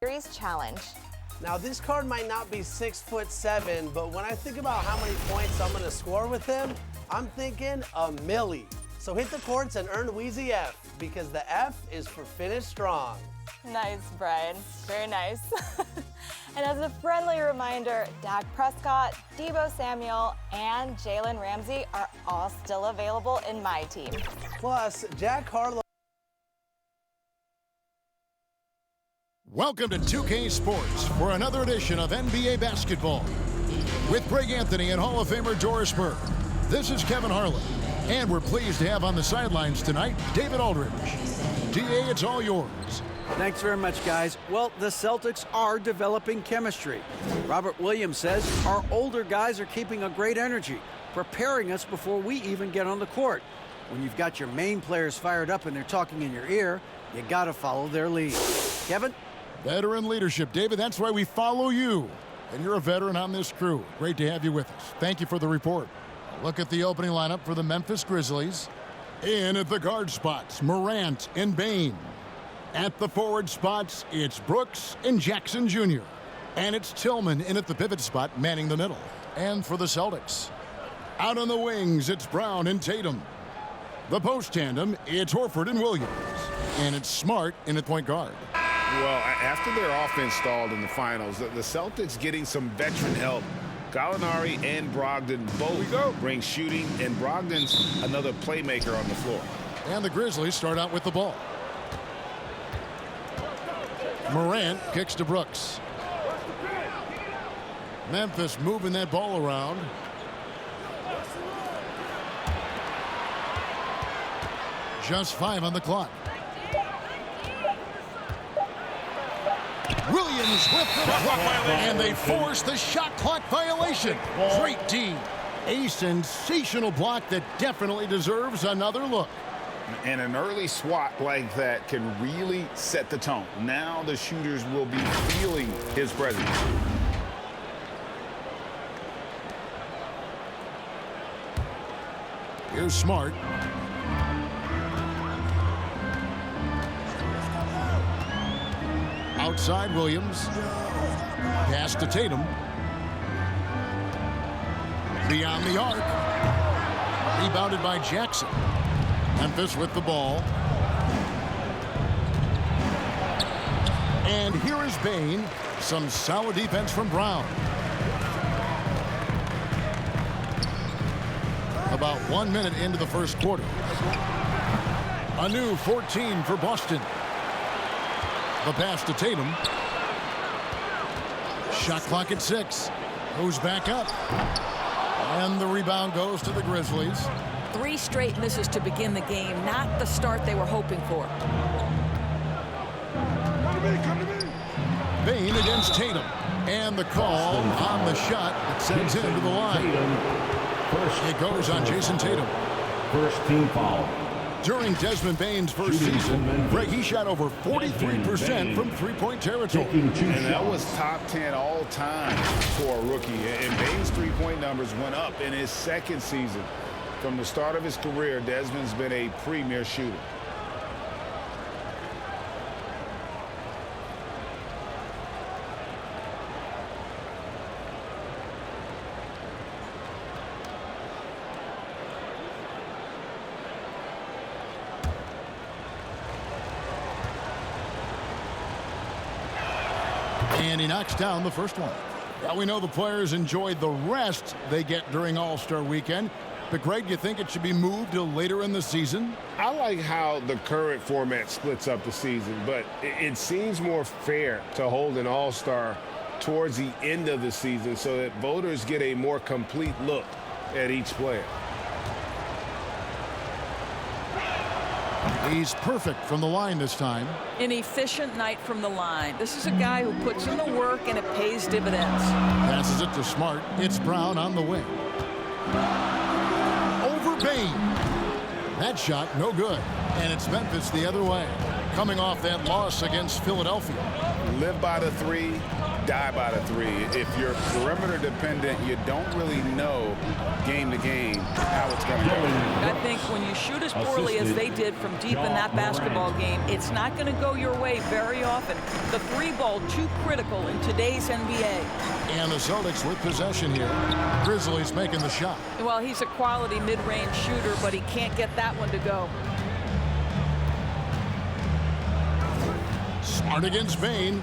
Series challenge. Now, this card might not be 6'7", but when I think about how many points I'm going to score with him, I'm thinking a milli. So hit the courts and earn Wheezy F, because the F is for finish strong. Nice, Brian. Very nice. And as a friendly reminder, Dak Prescott, Deebo Samuel, and Jalen Ramsey are all still available in my team. Plus, Jack Harlow. Welcome to 2K Sports for another edition of NBA basketball. With Greg Anthony and Hall of Famer Doris Burke, this is Kevin Harlan. And we're pleased to have on the sidelines tonight, David Aldridge. DA, it's all yours. Thanks very much, guys. Well, the Celtics are developing chemistry. Robert Williams says our older guys are keeping a great energy, preparing us before we even get on the court. When you've got your main players fired up and they're talking in your ear, you got to follow their lead. Kevin? Veteran leadership, David. That's why we follow you. And you're a veteran on this crew. Great to have you with us. Thank you for the report. Look at the opening lineup for the Memphis Grizzlies. In at the guard spots, Morant and Bane. At the forward spots, it's Brooks and Jackson Jr. And it's Tillman in at the pivot spot, manning the middle. And for the Celtics, out on the wings, it's Brown and Tatum. The post tandem, it's Horford and Williams. And it's Smart in at point guard. Well, after their offense stalled in the finals, the Celtics getting some veteran help. Gallinari and Brogdon both bring shooting, and Brogdon's another playmaker on the floor. And the Grizzlies start out with the ball. Morant kicks to Brooks. Memphis moving that ball around. Just 5 on the clock. Williams with the block, and they force the shot clock violation. Great D. A sensational block that definitely deserves another look. And an early swat like that can really set the tone. Now the shooters will be feeling his presence. Here's Smart. Outside Williams. Pass to Tatum. Beyond the arc. Rebounded by Jackson. Memphis with the ball. And here is Bane. Some solid defense from Brown. About 1 minute into the first quarter. A new 14 for Boston. The pass to Tatum. Shot clock at 6. Goes back up. And the rebound goes to the Grizzlies. 3 straight misses to begin the game. Not the start they were hoping for. Bane against Tatum. And the call on the shot that sends him to the line. It goes on Jason Tatum. First team foul. During Desmond Bane's first season, Greg, he shot over 43% from three-point territory. And that was top 10 all time for a rookie. And Bane's three-point numbers went up in his second season. From the start of his career, Desmond's been a premier shooter. And he knocks down the first one. Now we know the players enjoyed the rest they get during All-Star Weekend. But, Greg, you think it should be moved to later in the season? I like how the current format splits up the season, but it seems more fair to hold an All-Star towards the end of the season so that voters get a more complete look at each player. He's perfect from the line this time. An efficient night from the line. This is a guy who puts in the work and it pays dividends. Passes it to Smart. It's Brown on the wing. Over Bane. That shot, no good. And it's Memphis the other way. coming off that loss against Philadelphia. Live by the three, die by the three. If you're perimeter dependent, you don't really know game to game how it's going to go. I think when you shoot as poorly as they did from deep in that basketball game, it's not going to go your way very often. The three ball too critical in today's NBA. And the Celtics with possession here. Grizzlies making the shot. Well, he's a quality mid-range shooter, but he can't get that one to go. Smart against Bain.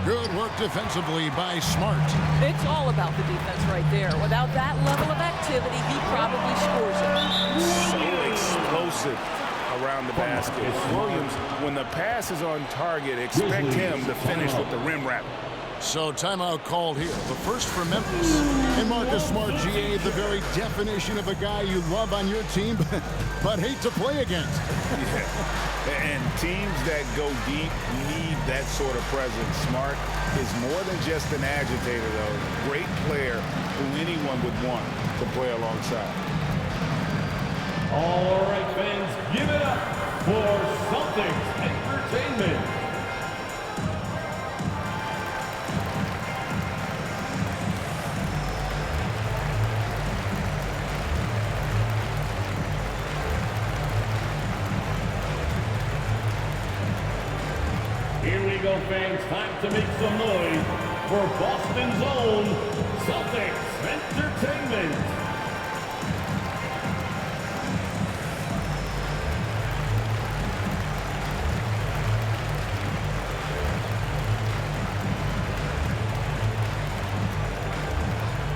Good work defensively by Smart. It's all about the defense right there. Without that level of activity, he probably scores it. So explosive around the basket. Williams, when the pass is on target, expect him to finish with the rim wrap. So timeout called here. The first for Memphis. And Marcus Smart, GA, the very definition of a guy you love on your team, but hate to play against. Yeah. And teams that go deep need that sort of presence. Smart is more than just an agitator, though. Great player who anyone would want to play alongside. All right, fans, give it up for Celtics Entertainment. Here we go, fans. Time to make some noise for Boston's own Celtics Entertainment.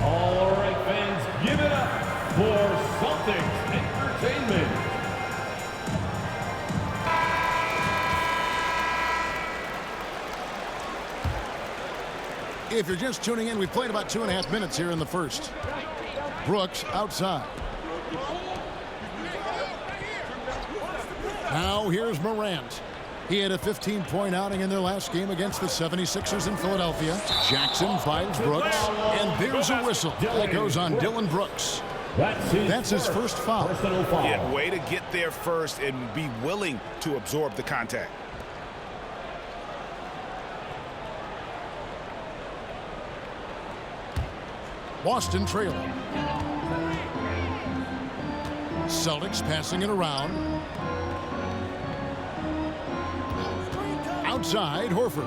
All right, fans, give it up for Celtics Entertainment. If you're just tuning in, we've played about 2.5 minutes here in the first. Brooks outside. Now here's Morant. He had a 15-point outing in their last game against the 76ers in Philadelphia. Jackson finds Brooks, and there's a whistle that goes on Dylan Brooks. That's his first foul. Yeah, way to get there first and be willing to absorb the contact. Boston trailing. Celtics passing it around. Outside, Horford.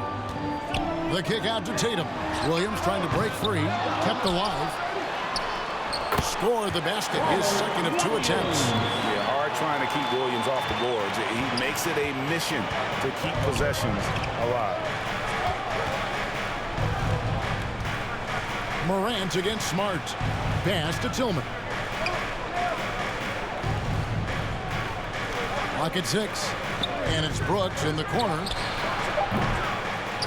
The kick out to Tatum. Williams trying to break free. Kept alive. Scored the basket. His second of 2 attempts. Yeah, hard trying to keep Williams off the boards. He makes it a mission to keep possessions alive. Morant against Smart. Pass to Tillman. Clock at 6. And it's Brooks in the corner.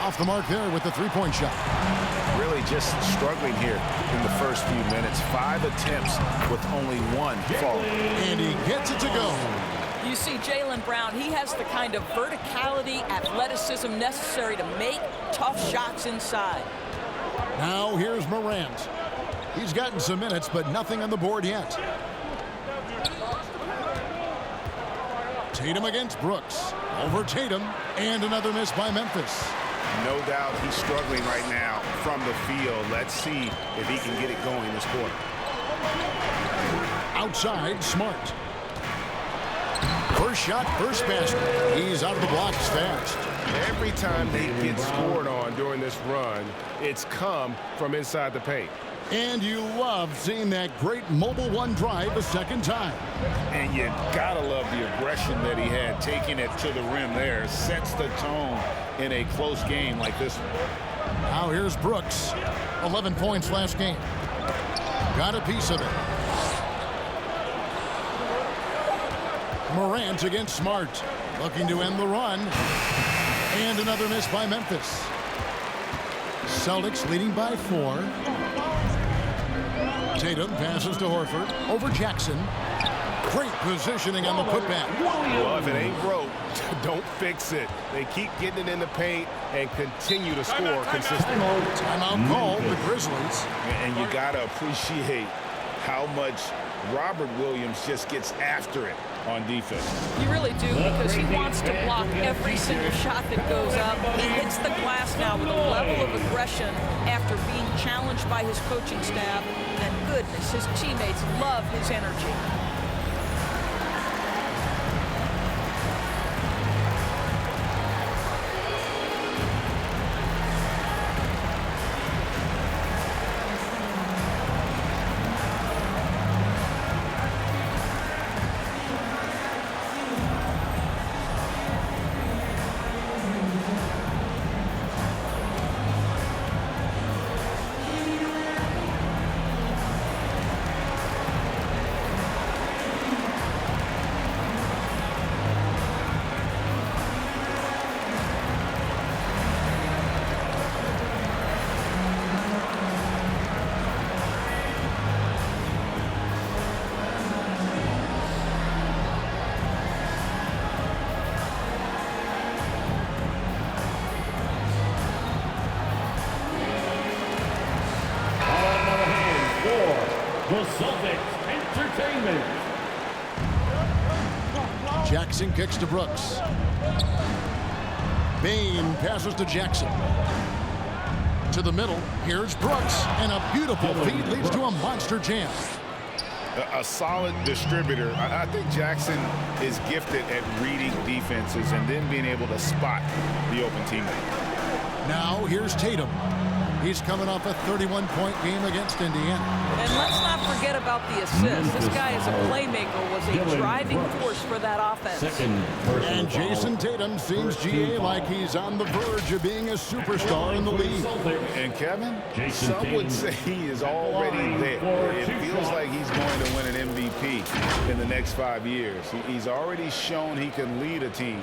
Off the mark there with the three-point shot. Really just struggling here in the first few minutes. 5 attempts with only 1 fall. And he gets it to go. You see Jaylen Brown, he has the kind of verticality, athleticism necessary to make tough shots inside. Now here's Morant. He's gotten some minutes, but nothing on the board yet. Tatum against Brooks. Over Tatum, and another miss by Memphis. No doubt he's struggling right now from the field. Let's see if he can get it going this quarter. Outside, Smart. First shot, first basket. He's out of the blocks fast. Every time they get scored on during this run, it's come from inside the paint. And you love seeing that great mobile one drive a second time. And you gotta love the aggression that he had, taking it to the rim there. Sets the tone in a close game like this one. Now here's Brooks. 11 points last game. Got a piece of it. Morant against Smart. Looking to end the run. And another miss by Memphis. Celtics leading by 4. Tatum passes to Horford. Over Jackson. Great positioning on the putback. Well, if it ain't broke, don't fix it. They keep getting it in the paint and continue to score consistently. Timeout called the Grizzlies. And you got to appreciate how much Robert Williams just gets after it on defense. You really do, because he wants to block every single shot that goes up. He hits the glass now with a level of aggression after being challenged by his coaching staff. And goodness, his teammates love his energy. The Celtics Entertainment. Jackson kicks to Brooks. Bain passes to Jackson. To the middle, here's Brooks, and a beautiful feed leads to a monster jam. A solid distributor. I think Jackson is gifted at reading defenses and then being able to spot the open teammate. Now here's Tatum. He's coming off a 31-point game against Indiana. And let's not forget about the assist. This guy is a playmaker, was a driving force for that offense. And Jason Tatum seems, GA, like he's on the verge of being a superstar in the league. And Kevin, some would say he is already there. It feels like he's going to win an MVP in the next 5 years. He's already shown he can lead a team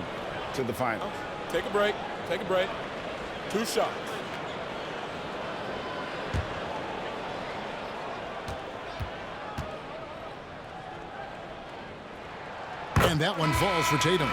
to the finals. Take a break. Take a break. 2 shots. And that one falls for Tatum.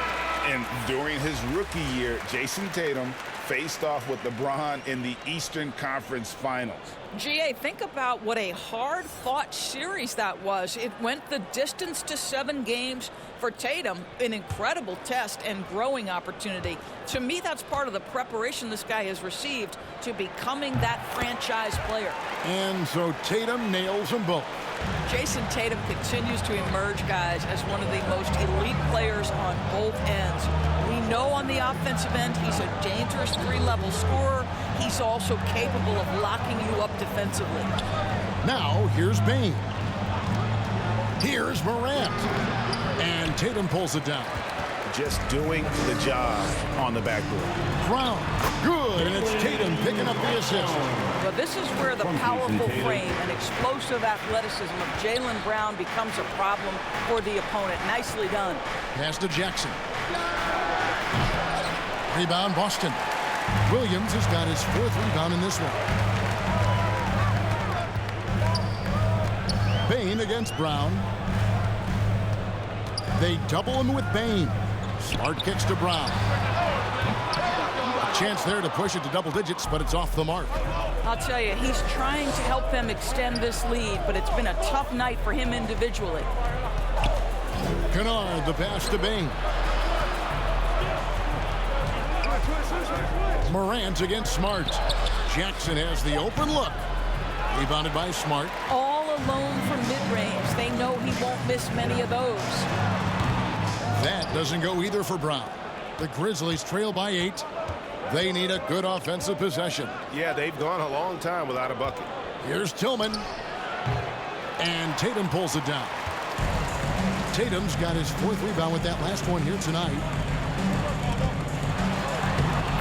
And during his rookie year, Jason Tatum faced off with LeBron in the Eastern Conference Finals. GA, think about what a hard-fought series that was. It went the distance to 7 games. For Tatum, an incredible test and growing opportunity. To me, that's part of the preparation this guy has received to becoming that franchise player. And so Tatum nails them both. Jason Tatum continues to emerge, guys, as one of the most elite players on both ends. We know on the offensive end he's a dangerous 3-level scorer. He's also capable of locking you up defensively. Now here's Bain. Here's Morant. And Tatum pulls it down. Just doing the job on the backboard. Brown, good, and it's Tatum picking up the assist. Well, this is where the powerful frame and explosive athleticism of Jaylen Brown becomes a problem for the opponent. Nicely done. Pass to Jackson. Rebound, Boston. Williams has got his 4th rebound in this one. Bain against Brown. They double him with Bain. Smart kicks to Brown. A chance there to push it to double digits, but it's off the mark. I'll tell you, he's trying to help them extend this lead, but it's been a tough night for him individually. Kennard, the pass to Bain. Morant against Smart. Jackson has the open look. Rebounded by Smart. All alone from mid-range. They know he won't miss many of those. That doesn't go either for Brown. The Grizzlies trail by 8. They need a good offensive possession. Yeah, they've gone a long time without a bucket. Here's Tillman. And Tatum pulls it down. Tatum's got his 4th rebound with that last one here tonight.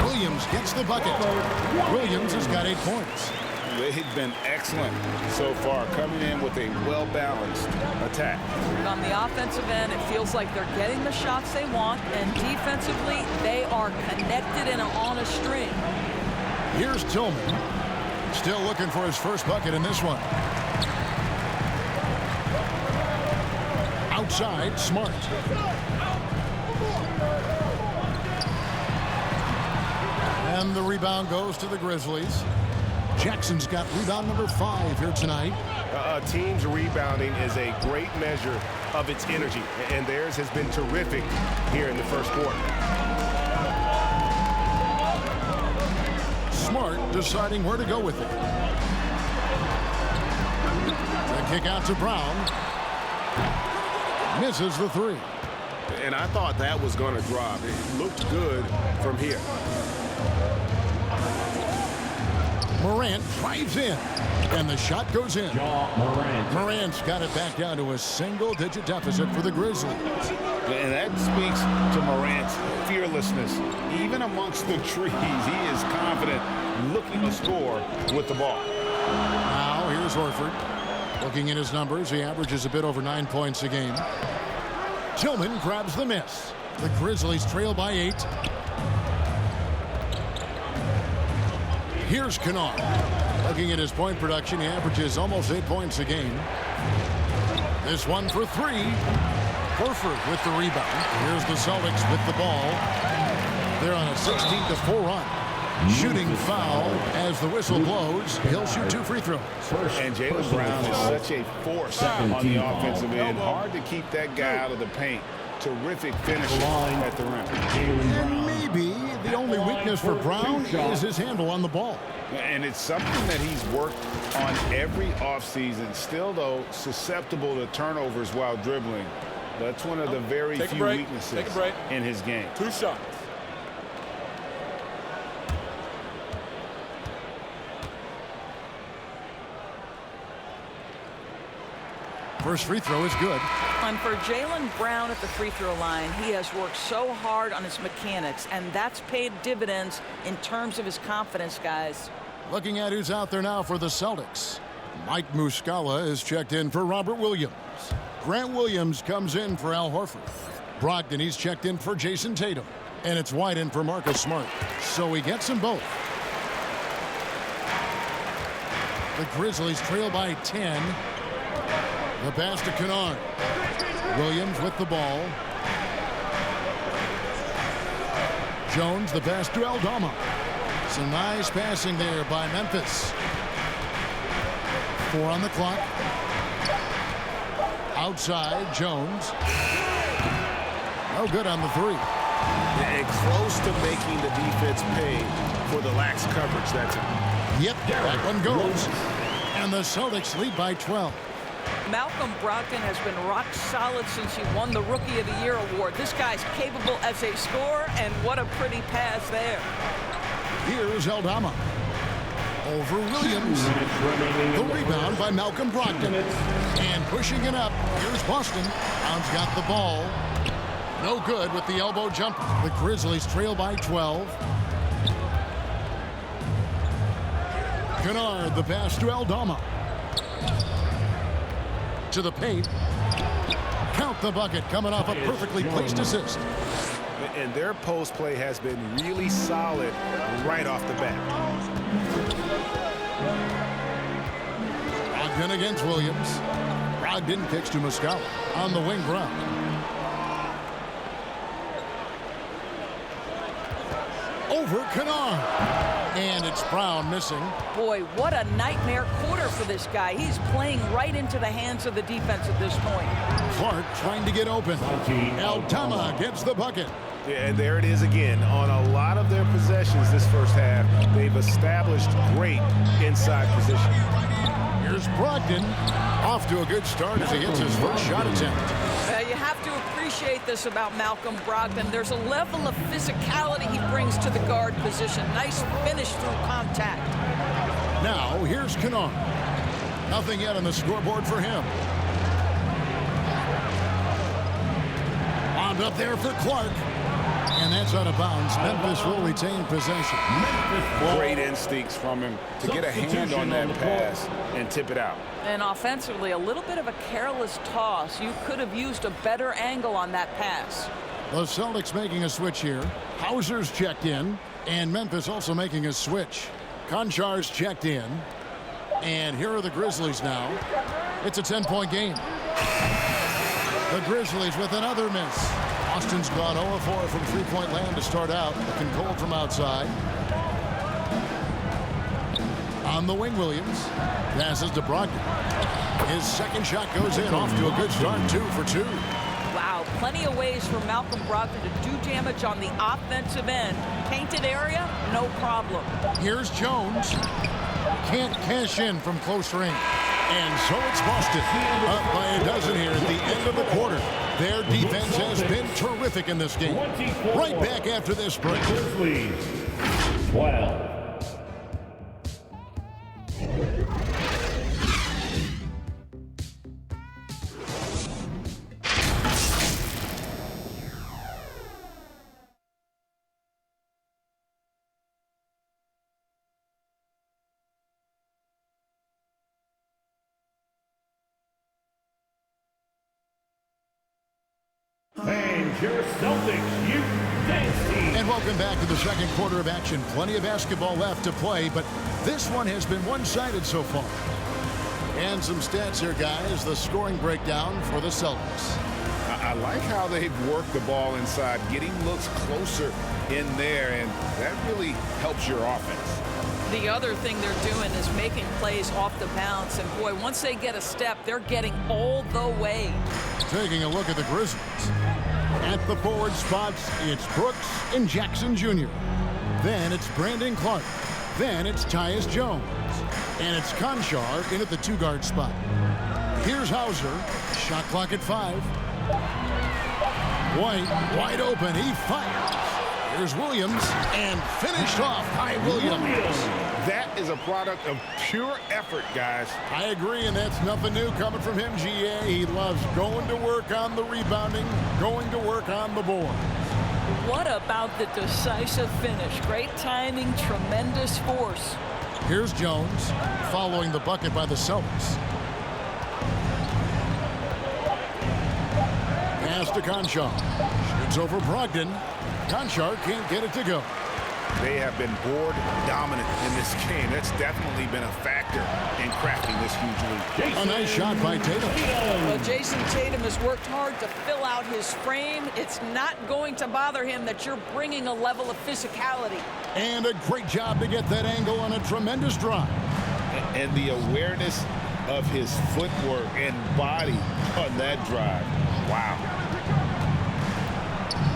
Williams gets the bucket. Williams has got 8 points. They've been excellent so far, coming in with a well-balanced attack. On the offensive end, it feels like they're getting the shots they want, and defensively, they are connected and on a string. Here's Tillman. Still looking for his first bucket in this one. Outside, Smart. And the rebound goes to the Grizzlies. Jackson's got rebound number 5 here tonight. Teams rebounding is a great measure of its energy, and theirs has been terrific here in the first quarter. Smart deciding where to go with it. The kick out to Brown. Misses the three. And I thought that was going to drop. It looked good from here. Morant drives in, and the shot goes in. Morant's got it back down to a single-digit deficit for the Grizzlies. And that speaks to Morant's fearlessness. Even amongst the trees, he is confident looking to score with the ball. Now here's Horford. Looking at his numbers, he averages a bit over 9 points a game. Tillman grabs the miss. The Grizzlies trail by 8. Here's Kennard. Looking at his point production, he averages almost 8 points a game. This one for 3. Horford with the rebound. Here's the Celtics with the ball. They're on a 16-4 run. Shooting foul as the whistle blows. He'll shoot 2 free throws. And Jaylen Brown is such a force on the offensive end. Hard to keep that guy out of the paint. Terrific finish at the rim. And maybe the only weakness for Brown is his handle on the ball. And it's something that he's worked on every offseason. Still, though, susceptible to turnovers while dribbling. That's one of the very few weaknesses in his game. 2 shots. First free throw is good. And for Jaylen Brown at the free throw line, he has worked so hard on his mechanics, and that's paid dividends in terms of his confidence, guys. Looking at who's out there now for the Celtics. Mike Muscala is checked in for Robert Williams. Grant Williams comes in for Al Horford. Brogdon, he's checked in for Jason Tatum. And it's White in for Marcus Smart. So he gets them both. The Grizzlies trail by 10. The pass to Kennard. Williams with the ball. Jones, the pass to Aldama. Some nice passing there by Memphis. 4 on the clock. Outside, Jones. No good on the 3. And close to making the defense pay for the lax coverage. That's it. Yep, that one goes. And the Celtics lead by 12. Malcolm Brogdon has been rock solid since he won the Rookie of the Year award. This guy's capable as a scorer, and what a pretty pass there. Here's Aldama. Over Williams. The rebound by Malcolm Brogdon. And pushing it up, here's Boston. Brown's got the ball. No good with the elbow jumper. The Grizzlies trail by 12. Kennard, the pass to Aldama. To the paint. Count the bucket, coming off a perfectly placed assist. And their post play has been really solid right off the bat. Brogdon against Williams. Brogdon kicks to Muscala on the wing. Brown. Over Kennard. And it's Brown missing. Boy, what a nightmare quarter for this guy. He's playing right into the hands of the defense at this point. Clark trying to get open. Aldama gets the bucket. Yeah, and there it is again. On a lot of their possessions this first half, they've established great inside position. Here's Brogdon. Off to a good start as he hits his first shot attempt. You have to appreciate this about Malcolm Brogdon. There's a level of physicality he brings to the guard position. Nice finish through contact. Now, here's Kennard. Nothing yet on the scoreboard for him. Wound up there for Clark. And that's out of bounds. Memphis will retain possession. Great instincts from him to get a hand on that pass and tip it out. And offensively, a little bit of a careless toss. You could have used a better angle on that pass. The Celtics making a switch here. Hauser's checked in. And Memphis also making a switch. Konchar's checked in. And here are the Grizzlies now. It's a 10-point game. The Grizzlies with another miss. Austin's gone 0-4 from three-point land to start out. Looking cold from outside. On the wing, Williams passes to Brogdon. His second shot goes in, off to a good start, 2 for 2. Wow, plenty of ways for Malcolm Brogdon to do damage on the offensive end. Painted area, no problem. Here's Jones. Can't cash in from close range. And so it's Boston, up by a dozen here at the end of the quarter. Their defense has been terrific in this game. Right back after this break. Grizzlies, 12. And your Celtics Youth Dance Team. And welcome back to the second quarter of action. Plenty of basketball left to play, but this one has been one-sided so far. And some stats here, guys. The scoring breakdown for the Celtics. I like how they've worked the ball inside, getting looks closer in there, and that really helps your offense. The other thing they're doing is making plays off the bounce, and boy, once they get a step, they're getting all the way. Taking a look at the Grizzlies. At the forward spots, it's Brooks and Jackson Jr. Then it's Brandon Clark. Then it's Tyus Jones. And it's Conchar in at the 2-guard spot. Here's Hauser. Shot clock at 5. White, wide open. He fires. Here's Williams, and finished off by Williams. That is a product of pure effort, guys. I agree, and that's nothing new coming from him, GA. He loves going to work on the rebounding, going to work on the board. What about the decisive finish? Great timing, tremendous force. Here's Jones, following the bucket by the Celtics. Pass to Conchar. Shoots over Brogdon. Conchar can't get it to go. They have been board dominant in this game. That's definitely been a factor in crafting this huge lead. A nice shot by Tatum. Well, Jason Tatum has worked hard to fill out his frame. It's not going to bother him that you're bringing a level of physicality. And a great job to get that angle on a tremendous drive. And the awareness of his footwork and body on that drive. Wow.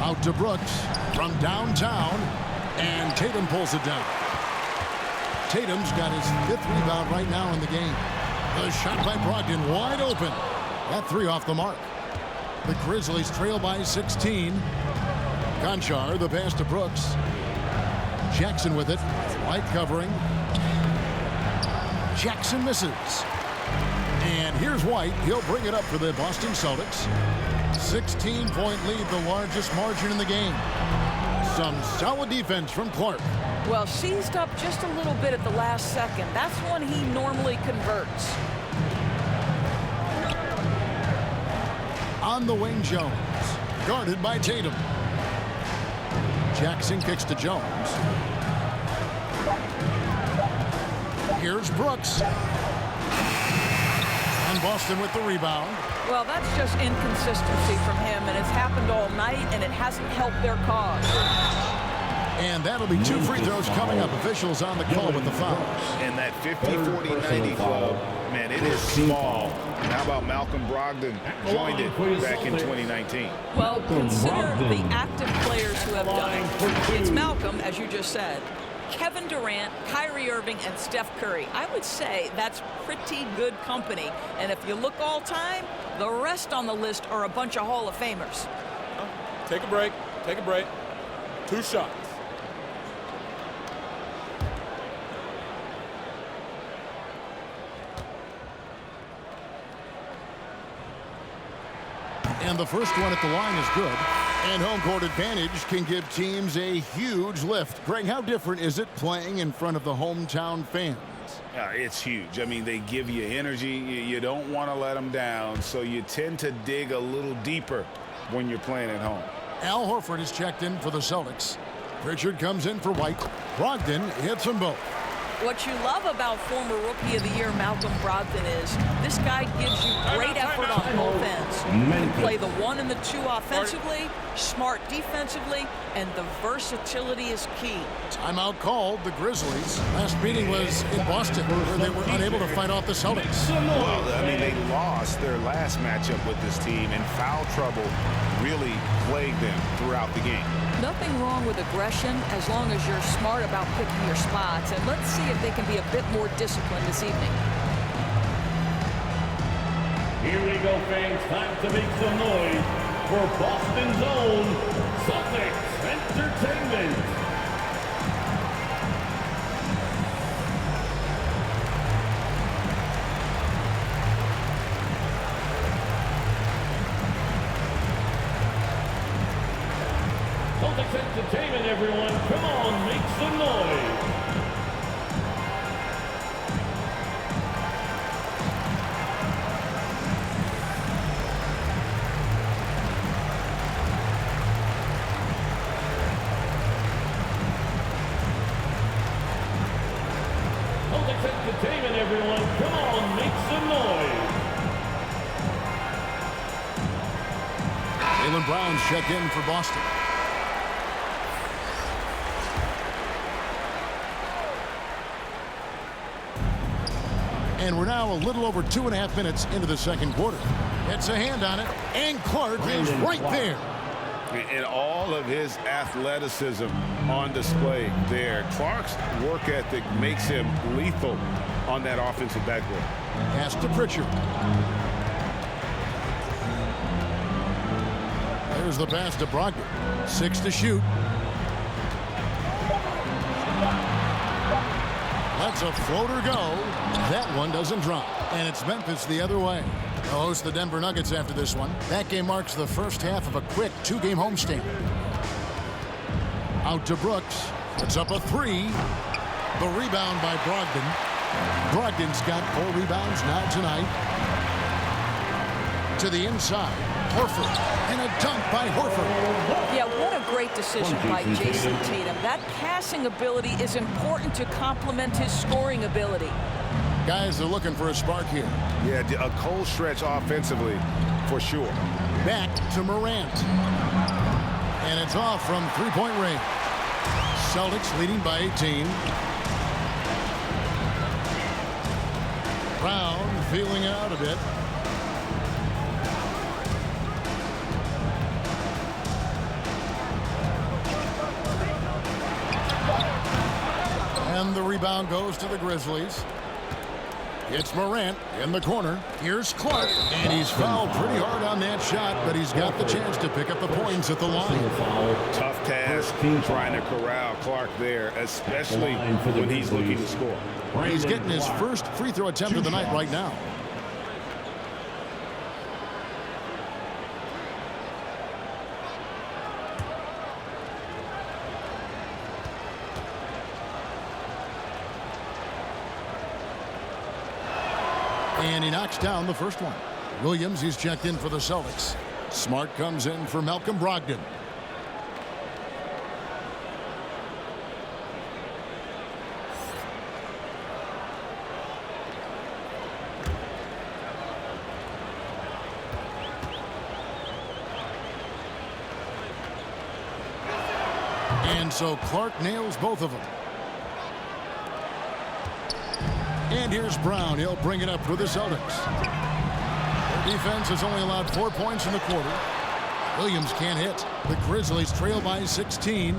Out to Brooks from downtown, and Tatum pulls it down. Tatum's got his 5th rebound right now in the game. The shot by Brogdon wide open. That 3 off the mark. The Grizzlies trail by 16. Conchar, the pass to Brooks. Jackson with it. White covering. Jackson misses. And here's White. He'll bring it up for the Boston Celtics. 16-point lead, the largest margin in the game. Some solid defense from Clark. Well, seized up just a little bit at the last second. That's when he normally converts. On the wing, Jones. Guarded by Tatum. Jackson kicks to Jones. Here's Brooks. And Boston with the rebound. Well, that's just inconsistency from him, and it's happened all night, and it hasn't helped their cause. And that'll be 2 free throws coming up. Officials on the call with the fouls. And that 50-40-90 club, man, it is small. And how about Malcolm Brogdon joined it back in 2019? Well, consider the active players who have done it. It's Malcolm, as you just said, Kevin Durant, Kyrie Irving, and Steph Curry. I would say that's pretty good company. And if you look all time, the rest on the list are a bunch of Hall of Famers. Take a break. Take a break. 2 shots. And the first one at the line is good. And home court advantage can give teams a huge lift. Greg, how different is it playing in front of the hometown fans? It's huge. I mean, they give you energy. You don't want to let them down, so you tend to dig a little deeper when you're playing at home. Al Horford is checked in for the Celtics. Pritchard comes in for White. Brogdon hits them both. What you love about former Rookie of the Year Malcolm Brogdon is this guy gives you great effort on both ends. He can play the 1 and the 2 offensively, smart defensively, and the versatility is key. Timeout called. The Grizzlies. Last meeting was in Boston, where they were unable to fight off the Celtics. Well, I mean, they lost their last matchup with this team, and foul trouble really plagued them throughout the game. Nothing wrong with aggression as long as you're smart about picking your spots. And let's see if they can be a bit more disciplined this evening. Here we go, fans. Time to make some noise for Boston's own Celtics Entertainment. Celtics Entertainment, everyone. Come on, make some noise. Celtics Entertainment, everyone. Come on, make some noise. Jaylen Brown's checked in for Boston. And we're now a little over 2.5 minutes into the second quarter. Gets a hand on it, and Clark is right there. And all of his athleticism on display there. Clark's work ethic makes him lethal on that offensive backboard. Pass to Pritchard. There's the pass to Brogdon. 6 to shoot. Lets a floater go. That one doesn't drop. And it's Memphis the other way. They'll host the Denver Nuggets after this one. That game marks the first half of a quick 2-game homestand. Out to Brooks. Puts up a 3. The rebound by Brogdon. Brogdon's got 4 rebounds now tonight. To the inside. Horford. And a dunk by Horford. Yeah, what a great decision by Jason Tatum. That passing ability is important to complement his scoring ability. Guys are looking for a spark here. Yeah, a cold stretch offensively for sure. Back to Morant. And it's off from 3-point range. Celtics leading by 18. Brown feeling it out a bit. And the rebound goes to the Grizzlies. It's Morant in the corner. Here's Clark, and he's fouled pretty hard on that shot, but he's got the chance to pick up the points at the line. Tough task trying to corral Clark there, especially when he's looking to score. He's getting his first free throw attempt of the night right now. And he knocks down the first one. Williams, he's checked in for the Celtics. Smart comes in for Malcolm Brogdon. And so Clark nails both of them. And here's Brown. He'll bring it up for the Celtics. Their defense has only allowed 4 points in the quarter. Williams can't hit. The Grizzlies trail by 16.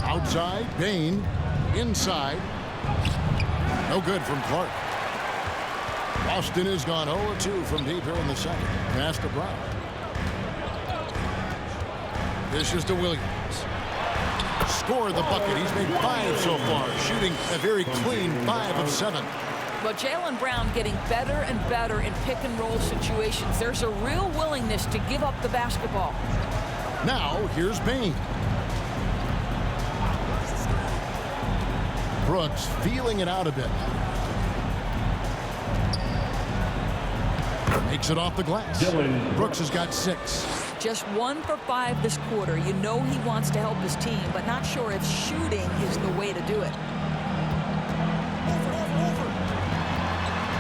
Outside, Bain. Inside. No good from Clark. Boston has gone 0-2 from deep here in the second. Pass to Brown. This is to Williams. Score the bucket. He's made 5 so far, shooting a very clean 5 of 7. But Jaylen Brown getting better and better in pick-and-roll situations. There's a real willingness to give up the basketball. Now, here's Bain. Brooks feeling it out a bit. Takes it off the glass. Brooks has got 6. Just 1 for 5 this quarter. You know he wants to help his team, but not sure if shooting is the way to do it.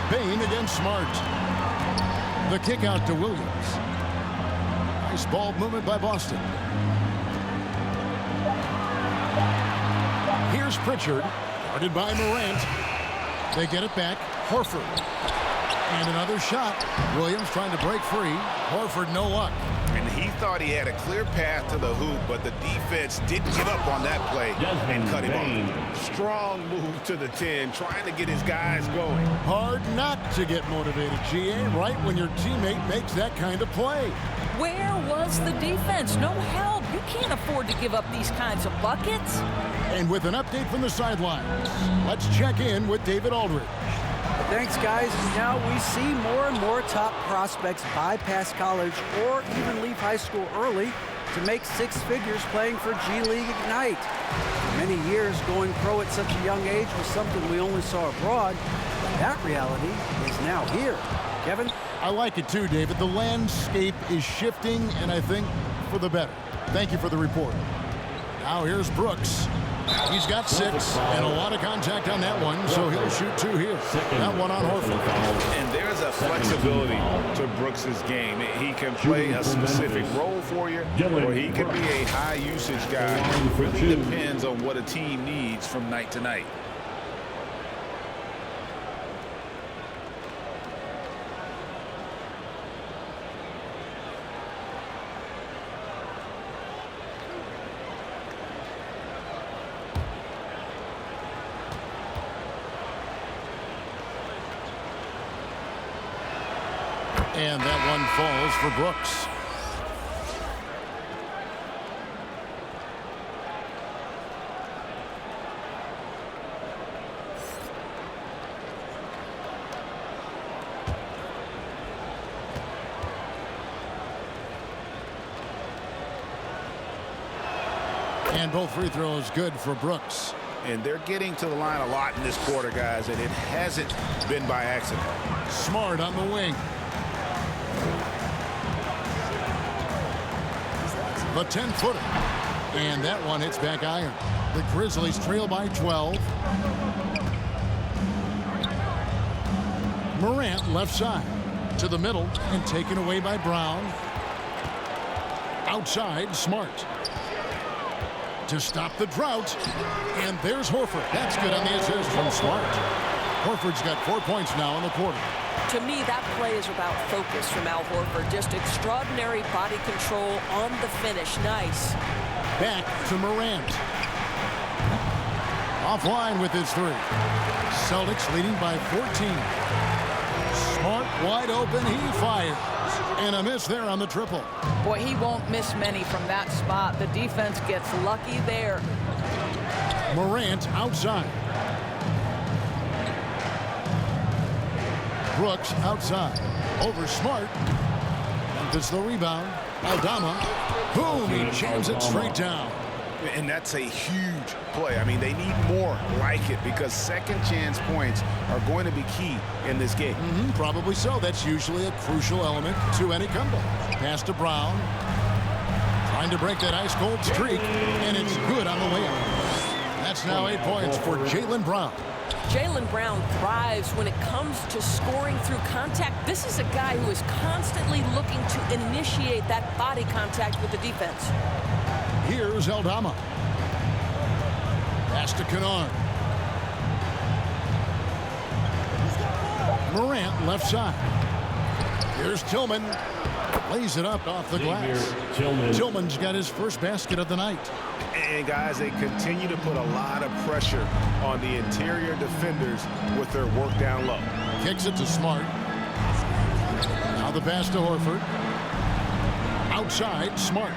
Bain against Smart. The kick out to Williams. Nice ball movement by Boston. Here's Pritchard, guarded by Morant. They get it back. Horford. And another shot. Williams trying to break free. Horford, no luck. And he thought he had a clear path to the hoop, but the defense didn't give up on that play and cut him off. Strong move to the 10, trying to get his guys going. Hard not to get motivated, GA, right when your teammate makes that kind of play. Where was the defense? No help. You can't afford to give up these kinds of buckets. And with an update from the sidelines, let's check in with David Aldridge. Thanks, guys. Now we see more and more top prospects bypass college or even leave high school early to make 6 figures playing for G League Ignite. For many years, going pro at such a young age was something we only saw abroad. That reality is now here. Kevin? I like it too, David. The landscape is shifting, and I think for the better. Thank you for the report. Now here's Brooks. He's got 6 and a lot of contact on that one, so he'll shoot 2 here. That one on Horford. And there's a flexibility to Brooks's game. He can play a specific role for you, or he could be a high-usage guy. It really depends on what a team needs from night to night. And that one falls for Brooks. And both free throws good for Brooks. And they're getting to the line a lot in this quarter, guys, and it hasn't been by accident. Smart on the wing. The 10-footer. And that one hits back iron. The Grizzlies trail by 12. Morant left side to the middle and taken away by Brown. Outside, Smart. To stop the drought. And there's Horford. That's good on the assist from Smart. Horford's got 4 points now in the quarter. To me, that play is about focus from Al Horford. Just extraordinary body control on the finish. Nice. Back to Morant. Offline with his 3. Celtics leading by 14. Smart wide open. He fires. And a miss there on the triple. Boy, he won't miss many from that spot. The defense gets lucky there. Morant outside. Brooks outside. Over Smart. Memphis the rebound. Aldama. Boom! He jams it straight down. And that's a huge play. I mean, they need more like it because second chance points are going to be key in this game. Probably so. That's usually a crucial element to any comeback. Pass to Brown. Trying to break that ice-cold streak. And it's good on the way up. That's now 8 points for Jaylen Brown. Jaylen Brown thrives when it comes to scoring through contact. This is a guy who is constantly looking to initiate that body contact with the defense. Here's Aldama. Pass to Kennard. Morant left side. Here's Tillman. Lays it up off the glass. Tillman's got his first basket of the night. And guys, they continue to put a lot of pressure on the interior defenders with their work down low. Kicks it to Smart. Now the pass to Horford. Outside, Smart.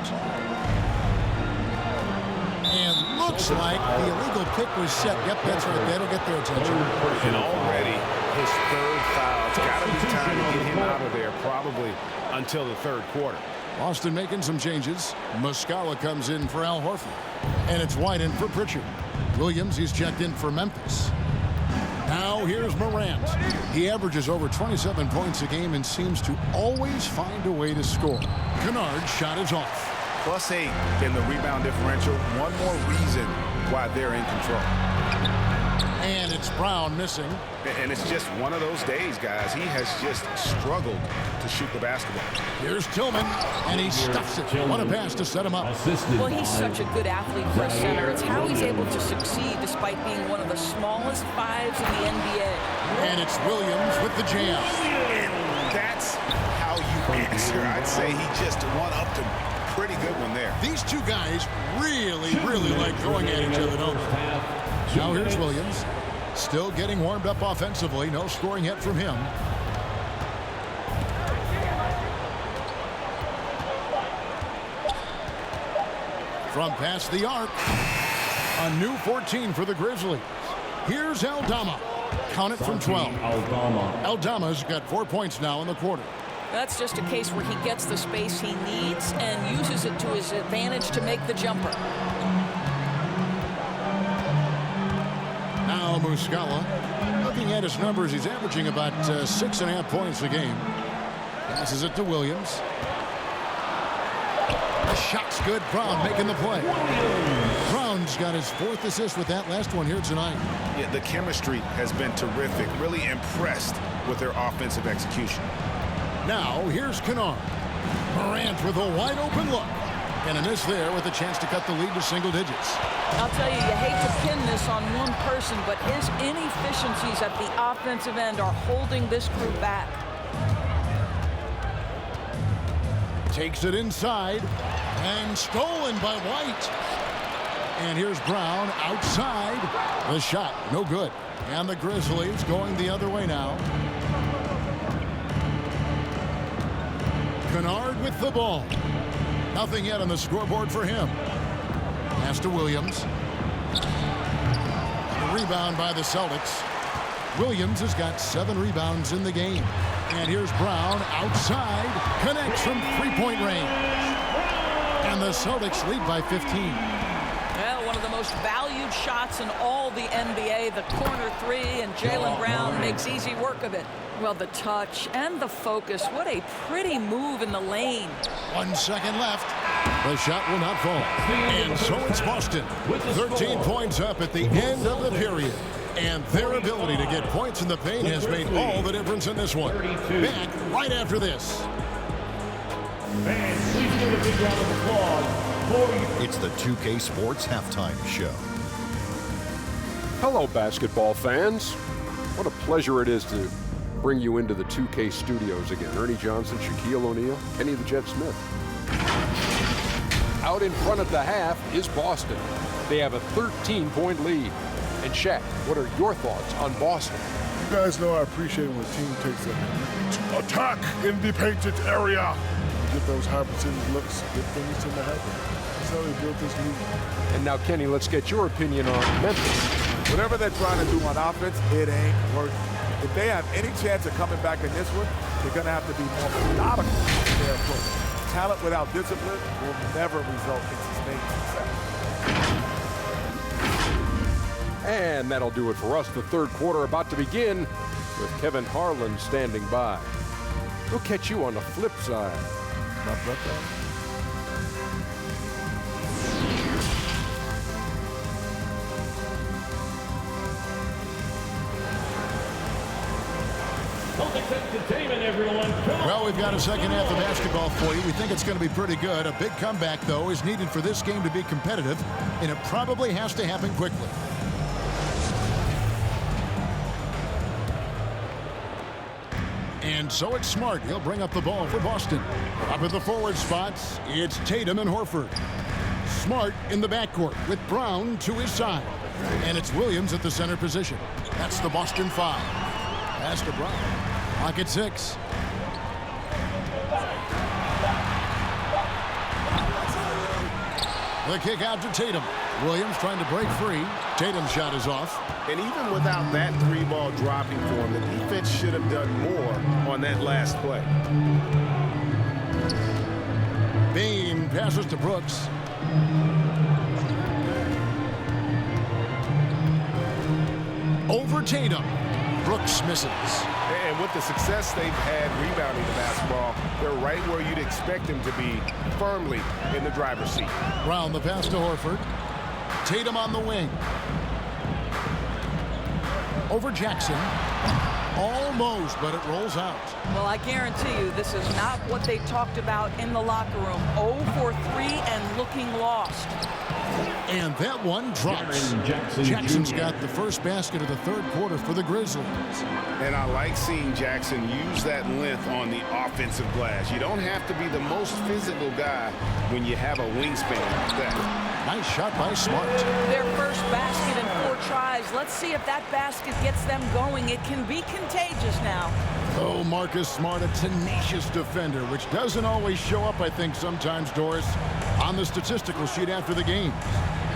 And looks like the illegal pick was set. Yep, that's right. That'll get their attention. And already his third foul. It's got to be time to get him out of there, probably until the third quarter. Boston making some changes. Muscala comes in for Al Horford. And it's White in for Pritchard. Williams, he's checked in for Memphis. Now here's Morant. He averages over 27 points a game and seems to always find a way to score. Kennard's shot is off. +8 in the rebound differential. One more reason why they're in control. And it's Brown missing. And it's just one of those days, guys. He has just struggled to shoot the basketball. Here's Tillman, and he stuffs it. What a pass to set him up. Well, he's such a good athlete for a center. It's how he's able to succeed despite being one of the smallest fives in the NBA. And it's Williams with the jam. And that's how you answer. I'd say he just one-upped him. Pretty good one there. These two guys really like going at each other, don't they? Now here's Williams. Still getting warmed up offensively. No scoring yet from him. From past the arc. A new 14 for the Grizzlies. Here's Aldama. Count it from 12. Aldama's got 4 points now in the quarter. That's just a case where he gets the space he needs and uses it to his advantage to make the jumper. Now Muscala. Looking at his numbers, he's averaging about 6.5 points a game. Passes it to Williams. The shot's good. Brown making the play. Brown's got his 4th assist with that last one here tonight. Yeah, the chemistry has been terrific. Really impressed with their offensive execution. Now here's Kennard. Morant with a wide open look. And a miss there with a chance to cut the lead to single digits. I'll tell you hate to pin this on one person, but his inefficiencies at the offensive end are holding this group back. Takes it inside and stolen by White. And here's Brown outside. The shot, no good. And the Grizzlies going the other way now. Kennard with the ball. Nothing yet on the scoreboard for him. Pass to Williams. A rebound by the Celtics. Williams has got 7 rebounds in the game. And here's Brown outside. Connects from 3-point range. And the Celtics lead by 15. Well, one of the most valued shots in all the NBA, the corner 3, and Jaylen Brown makes easy work of it. Well, the touch and the focus. What a pretty move in the lane. 1 second left. The shot will not fall. And so it's Boston. 13 points up at the end of the period. And their ability to get points in the paint has made all the difference in this one. Back right after this. Fans, please give a big round of applause for It's the 2K Sports Halftime Show. Hello, basketball fans. What a pleasure it is to bring you into the 2K studios again. Ernie Johnson, Shaquille O'Neal, Kenny the Jet Smith. Out in front of the half is Boston. They have a 13-point lead. And Shaq, what are your thoughts on Boston? You guys know I appreciate when a team takes a to attack in the painted area. Get those high percentage looks, get things to the happen. That's how they built this league. And now, Kenny, let's get your opinion on Memphis. Whatever they're trying to do on offense, it ain't working. If they have any chance of coming back in this one, they're going to have to be more methodical in their approach. Talent without discipline will never result in sustained success. And that'll do it for us. The third quarter about to begin with Kevin Harlan standing by. We'll catch you on the flip side. My brother. Well, we've got a second half of basketball for you. We think it's going to be pretty good. A big comeback, though, is needed for this game to be competitive, and it probably has to happen quickly. And so it's Smart. He'll bring up the ball for Boston. Up at the forward spots, it's Tatum and Horford. Smart in the backcourt with Brown to his side. And it's Williams at the center position. That's the Boston 5. Pass to Brown. Clock at 6. The kick out to Tatum. Williams trying to break free. Tatum's shot is off. And even without that 3-ball dropping for him, the defense should have done more on that last play. Bean passes to Brooks. Over for Tatum. Brooks misses. And with the success they've had rebounding the basketball, they're right where you'd expect them to be, firmly in the driver's seat. Brown the pass to Horford. Tatum on the wing. Over Jackson. Almost, but it rolls out. Well, I guarantee you this is not what they talked about in the locker room. 0 for 3 and looking lost. And that one drops. Jackson's got the first basket of the third quarter for the Grizzlies. And I like seeing Jackson use that length on the offensive glass. You don't have to be the most physical guy when you have a wingspan like that. Nice shot by Smart. Their first basket in 4 tries. Let's see if that basket gets them going. It can be contagious now. Oh, Marcus Smart, a tenacious defender, which doesn't always show up, I think, sometimes, Doris, on the statistical sheet after the game.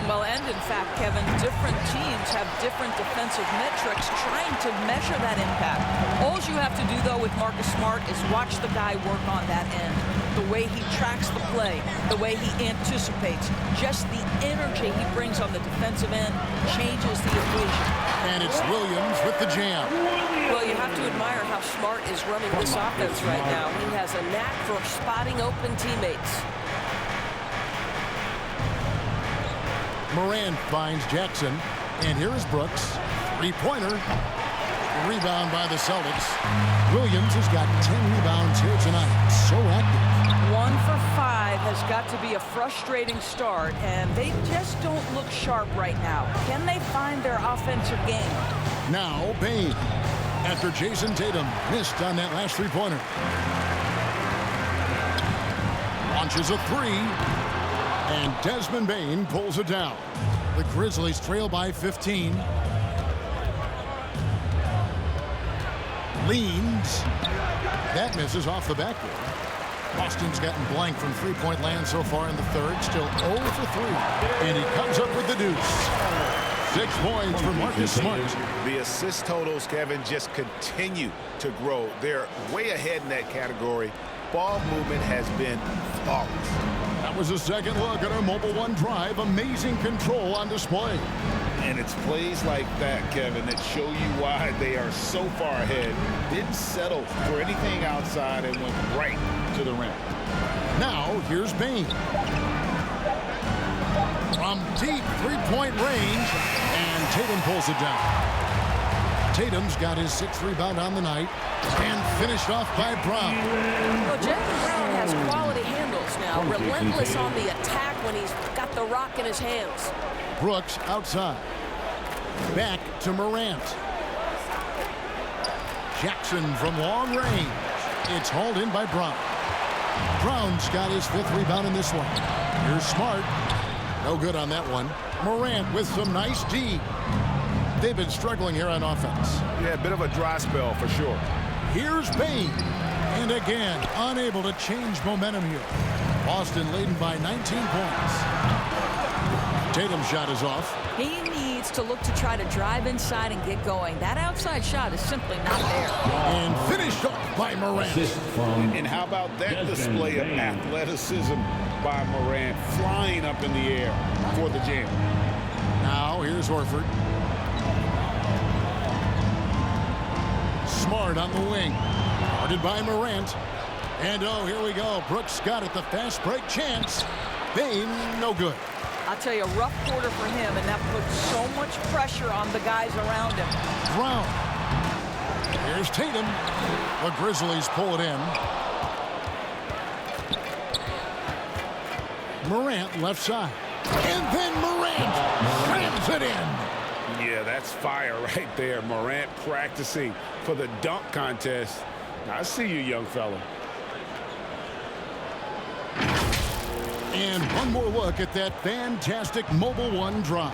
Well, and in fact, Kevin, different teams have different defensive metrics trying to measure that impact. All you have to do, though, with Marcus Smart is watch the guy work on that end. The way he tracks the play, the way he anticipates, just the energy he brings on the defensive end changes the equation. And it's Williams with the jam. Well, you have to admire how Smart is running this offense right now. He has a knack for spotting open teammates. Morant finds Jackson, and here is Brooks. Three-pointer. Rebound by the Celtics. Williams has got 10 rebounds here tonight. So active. 1 for 5 has got to be a frustrating start, and they just don't look sharp right now. Can they find their offensive game? Now Bane, after Jason Tatum missed on that last three-pointer. Launches a 3, and Desmond Bane pulls it down. The Grizzlies trail by 15. Leans. That misses off the backboard. Boston's gotten blank from three-point land so far in the third. Still 0 for 3. And he comes up with the deuce. 6 points for Marcus Smart. The assist totals, Kevin, just continue to grow. They're way ahead in that category. Ball movement has been flawless. That was a second look at our Mobile One drive. Amazing control on display. And it's plays like that, Kevin, that show you why they are so far ahead. Didn't settle for anything outside and went right to the rim. Now, here's Bane. From deep three-point range, and Tatum pulls it down. Tatum's got his 6th rebound on the night, and finished off by Brown. Well, Jaylen Brown has quality handles now. Relentless on the attack when he's got the rock in his hands. Brooks outside. Back to Morant. Jackson from long range. It's hauled in by Brown. Brown's got his 5th rebound in this one. Here's Smart. No good on that one. Morant with some nice D. They've been struggling here on offense. Yeah, a bit of a dry spell for sure. Here's Bane. And again, unable to change momentum here. Boston leading by 19 points. Tatum's shot is off. He needs to look to try to drive inside and get going. That outside shot is simply not there. And finished off by Morant. And how about that display of athleticism by Morant, flying up in the air for the jam. Now here's Horford. Smart on the wing. Guarded by Morant. And oh, here we go. Brooks got it. The fast break chance. Bane, no good. I'll tell you, a rough quarter for him, and that puts so much pressure on the guys around him. Brown. Here's Tatum. The Grizzlies pull it in. Morant left side. And then Morant slams it in. Yeah, that's fire right there. Morant practicing for the dunk contest. I see you, young fella. And one more look at that fantastic Mobile One drive.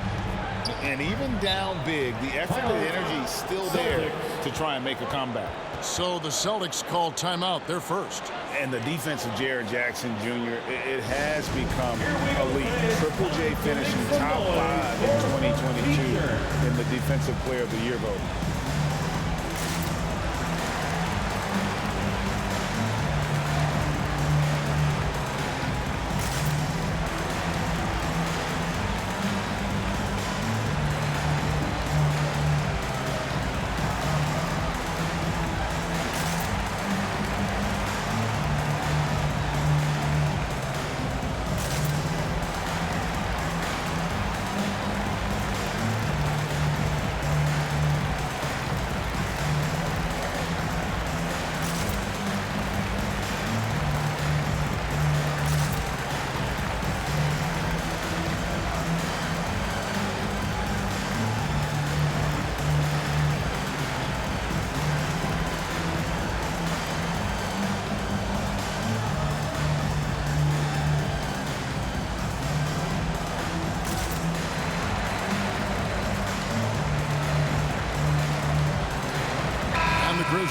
And even down big, the effort and energy is still there to try and make a comeback. So the Celtics called timeout, their first. And the defense of Jared Jackson Jr., it has become elite. Triple J finishing top 5 in 2022 in the Defensive Player of the Year vote.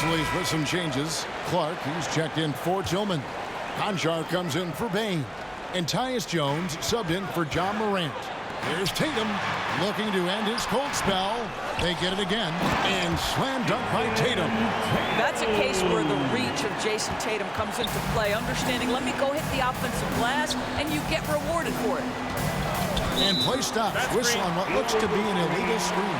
Grizzlies with some changes. Clark, he's checked in for Tillman. Conchar comes in for Bain. And Tyus Jones subbed in for John Morant. Here's Tatum looking to end his cold spell. They get it again. And slam dunk by Tatum. That's a case where the reach of Jason Tatum comes into play. Understanding, let me go hit the offensive glass, and you get rewarded for it. And play stops. Whistle on what looks to be an illegal screen.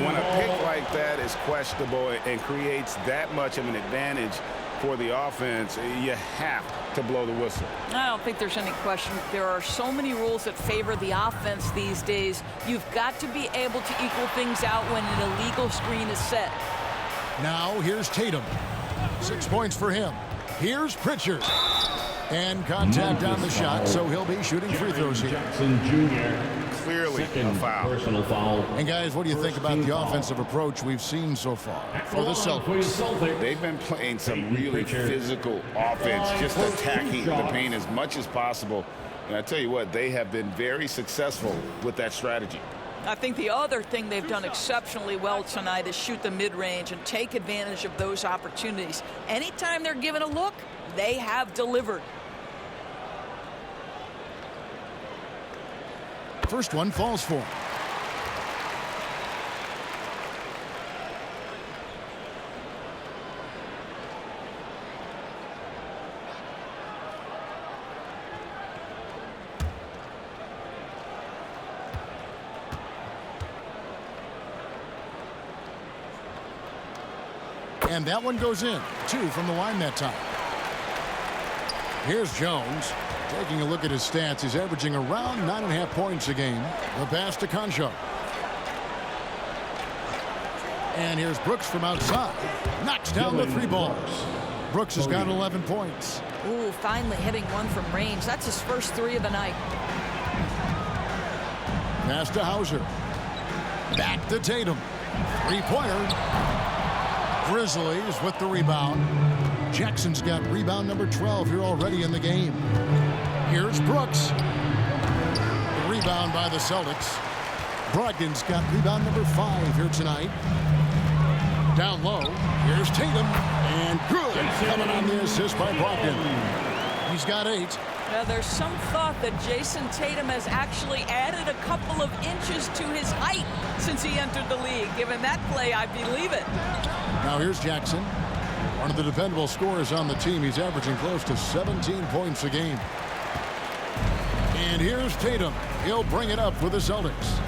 When a pick like that is questionable and creates that much of an advantage for the offense, you have to blow the whistle. I don't think there's any question. There are so many rules that favor the offense these days. You've got to be able to equal things out when an illegal screen is set. Now here's Tatum. 6 points for him. Here's Pritchard. And contact on the shot, so he'll be shooting free throws here. Jackson Jr. Clearly a foul. Personal foul. And guys, what do you think about the offensive approach we've seen so far for the Celtics? They've been playing some really physical offense, just attacking the paint as much as possible. And I tell you what, they have been very successful with that strategy. I think the other thing they've done exceptionally well tonight is shoot the mid-range and take advantage of those opportunities. Anytime they're given a look, they have delivered. First one falls for him. And that one goes in. 2 from the line that time. Here's Jones. Taking a look at his stats, he's averaging around 9.5 points a game. The pass to Conchar. And here's Brooks from outside. Knocks down the 3 balls. Brooks has got 11 points. Ooh, finally hitting one from range. That's his first 3 of the night. Pass to Hauser. Back to Tatum. 3-pointer. Grizzlies with the rebound. Jackson's got rebound number 12 here already in the game. Here's Brooks. The rebound by the Celtics. Brogdon's got rebound number 5 here tonight. Down low. Here's Tatum. And good. Coming on the assist by Brogdon. He's got 8. Now, there's some thought that Jason Tatum has actually added a couple of inches to his height since he entered the league. Given that play, I believe it. Now here's Jackson. One of the dependable scorers on the team. He's averaging close to 17 points a game. And here's Tatum. He'll bring it up for the Celtics.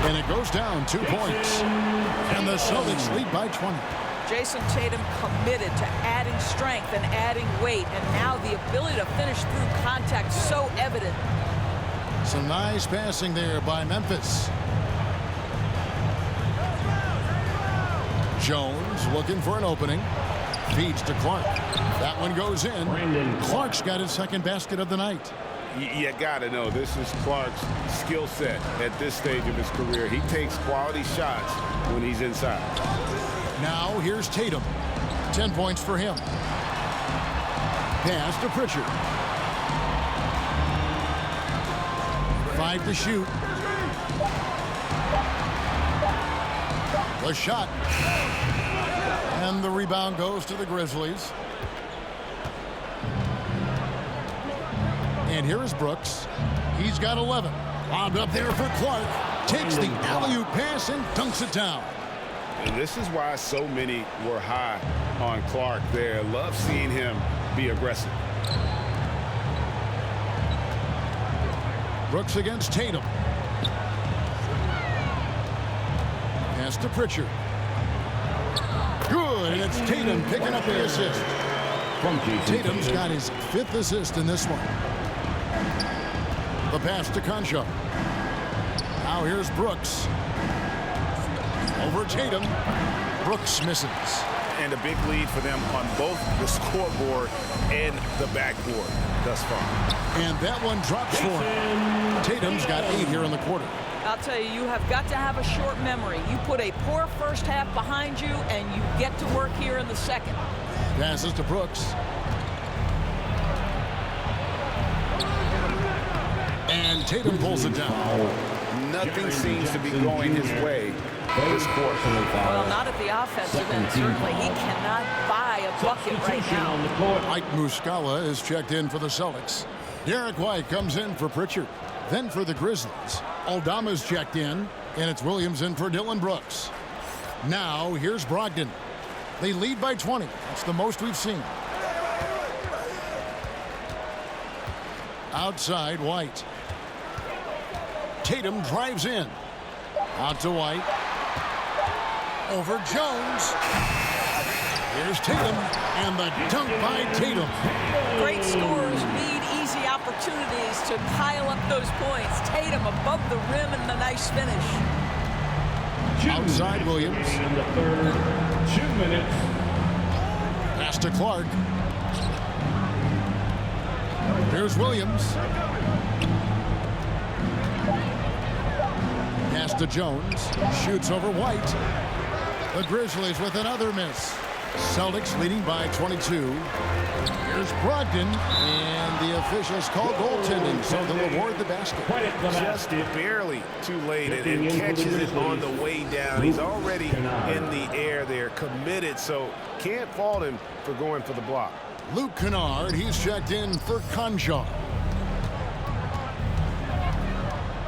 And it goes down 2 points. And the Celtics lead by 20. Jason Tatum committed to adding strength and adding weight. And now the ability to finish through contact so evident. Some nice passing there by Memphis. Jones looking for an opening. Feeds to Clark. That one goes in. Clark's got his second basket of the night. You got to know, this is Clark's skill set at this stage of his career. He takes quality shots when he's inside. Now here's Tatum. 10 points for him. Pass to Pritchard. 5 to shoot. The shot. And the rebound goes to the Grizzlies. And here is Brooks. He's got 11. Lobbed up there for Clark. Takes the alley-oop pass and dunks it down. And this is why so many were high on Clark there. Love seeing him be aggressive. Brooks against Tatum. Pass to Pritchard. Good, and it's Tatum picking up the assist. Tatum's got his 5th assist in this one. The pass to Conchar. Now here's Brooks. Over Tatum. Brooks misses. And a big lead for them on both the scoreboard and the backboard thus far. And that one drops for him. Tatum's got 8 here in the quarter. I'll tell you, you have got to have a short memory. You put a poor first half behind you, and you get to work here in the second. Passes to Brooks. And Tatum pulls it down. Nothing seems to be going his way this quarter. Well, not at the offensive end, certainly. He cannot buy a bucket right now. Mike Muscala is checked in for the Celtics. Derek White comes in for Pritchard. Then for the Grizzlies, Aldama's checked in, and it's Williams in for Dylan Brooks. Now, here's Brogdon. They lead by 20. That's the most we've seen. Outside, White. Tatum drives in. Out to White. Over Jones. Here's Tatum, and the dunk by Tatum. Great scorers need easy opportunities to pile up those points. Tatum above the rim and the nice finish. Outside Williams. In the third, 2 minutes. Pass to Clark. Here's Williams. Pass to Jones. Shoots over White. The Grizzlies with another miss. Celtics leading by 22. Here's Brogdon, and the officials call goaltending, so they'll award the basket. Just barely too late, and catches it on the way down. He's already in the air there, committed, so can't fault him for going for the block. Luke Kennard, he's checked in for Conjar.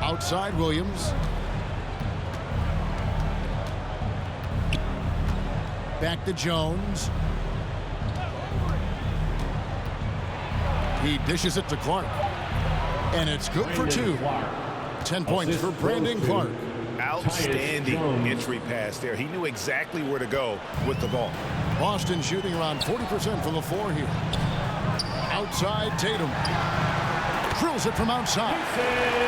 Outside Williams. Back to Jones. He dishes it to Clark. And it's good for 2. 10 points for Brandon Clark. Outstanding entry pass there. He knew exactly where to go with the ball. Boston shooting around 40% from the floor here. Outside Tatum. Drills it from outside.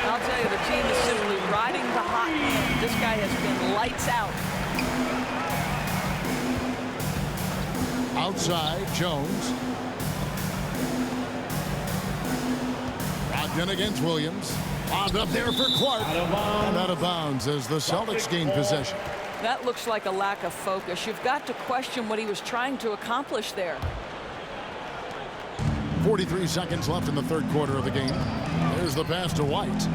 I'll tell you, the team is simply riding the hot hand. This guy has been lights out. Outside, Jones. Brogdon against Williams. Bobbed up there for Clark. And out of bounds as the Celtics gain possession. That looks like a lack of focus. You've got to question what he was trying to accomplish there. 43 seconds left in the third quarter of the game. There's the pass to White.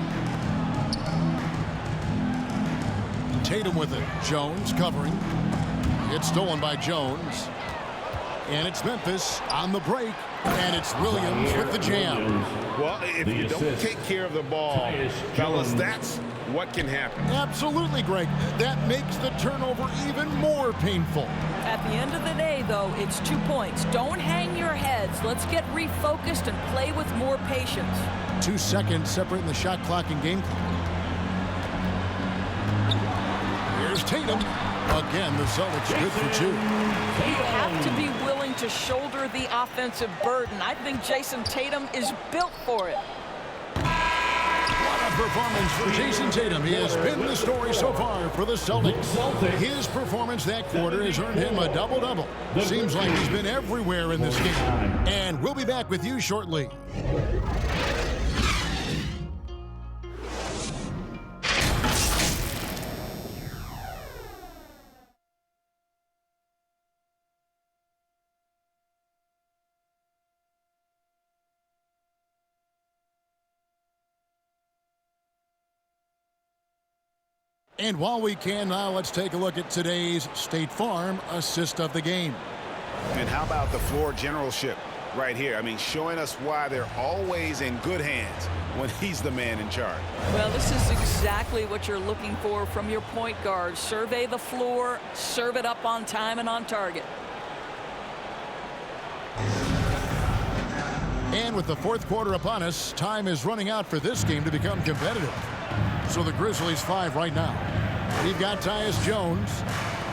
Tatum with it. Jones covering. It's stolen by Jones. And it's Memphis on the break. And it's Williams with the jam. Well, if you don't take care of the ball, fellas, that's what can happen. Absolutely, Greg. That makes the turnover even more painful. At the end of the day, though, it's 2 points. Don't hang your heads. Let's get refocused and play with more patience. 2 seconds separating the shot clock and game clock. Here's Tatum. Again, the Celtics good for 2. You have to be willing to shoulder the offensive burden. I think Jason Tatum is built for it. What a performance for Jason Tatum. He has been the story so far for the Celtics. His performance that quarter has earned him a double-double. Seems like he's been everywhere in this game. And we'll be back with you shortly. And while we can now, let's take a look at today's State Farm assist of the game. And how about the floor generalship right here? I mean, showing us why they're always in good hands when he's the man in charge. Well, this is exactly what you're looking for from your point guard. Survey the floor, serve it up on time and on target. And with the fourth quarter upon us, time is running out for this game to become competitive. So the Grizzlies 5 right now. We've got Tyus Jones.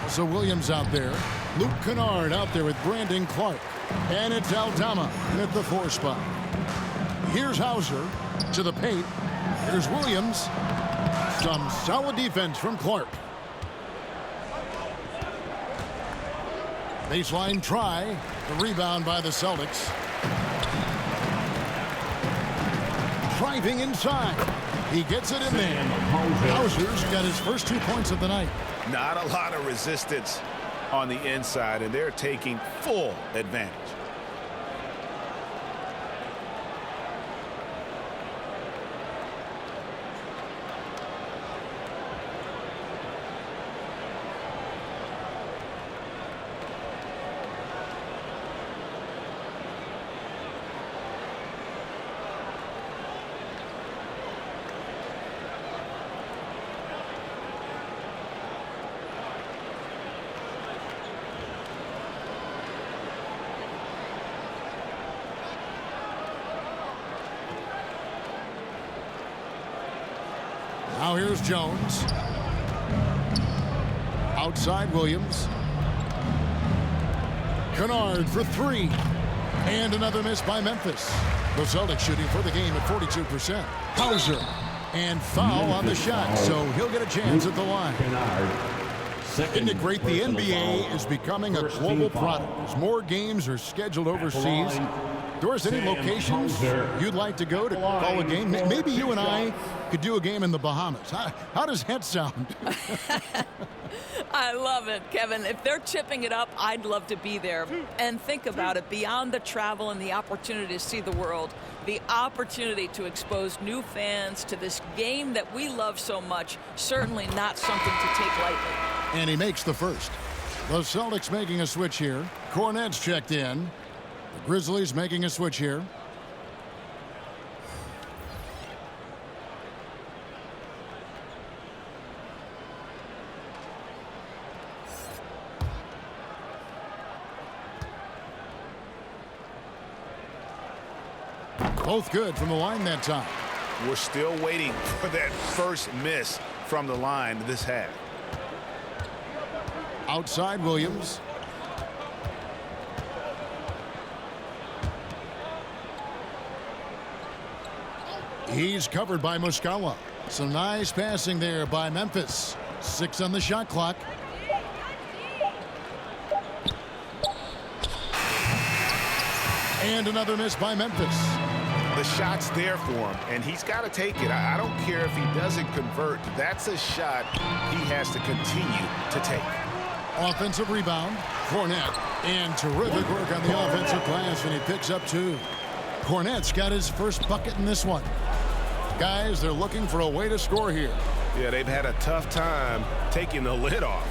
Also Williams out there. Luke Kennard out there with Brandon Clark. And it's Aldama at the 4 spot. Here's Hauser to the paint. Here's Williams. Some solid defense from Clark. Baseline try. The rebound by the Celtics. Driving inside. He gets it in there. Hauser's got his first 2 points of the night. Not a lot of resistance on the inside, and they're taking full advantage. Now here's Jones. Outside Williams. Kennard for three. And another miss by Memphis. The Celtics shooting for the game at 42%. Hauser. And foul on the shot, so he'll get a chance at the line. Isn't it great? The NBA is becoming a global product. As more games are scheduled overseas. Doris, any locations you'd like to go to call a game? Maybe you and I could do a game in the Bahamas. How does that sound? I love it, Kevin. If they're chipping it up, I'd love to be there. And think about it, beyond the travel and the opportunity to see the world, the opportunity to expose new fans to this game that we love so much, certainly not something to take lightly. And he makes the first. The Celtics making a switch here. Cornette's checked in. The Grizzlies making a switch here. Both good from the line that time. We're still waiting for that first miss from the line this half. Outside Williams. He's covered by Muscala. Some nice passing there by Memphis. 6 on the shot clock. And another miss by Memphis. The shot's there for him, and he's got to take it. I don't care if he doesn't convert. That's a shot he has to continue to take. Offensive rebound. Cornette. And terrific work on the offensive glass, and he picks up 2. Cornette's got his first bucket in this one. Guys, they're looking for a way to score here. Yeah, they've had a tough time taking the lid off.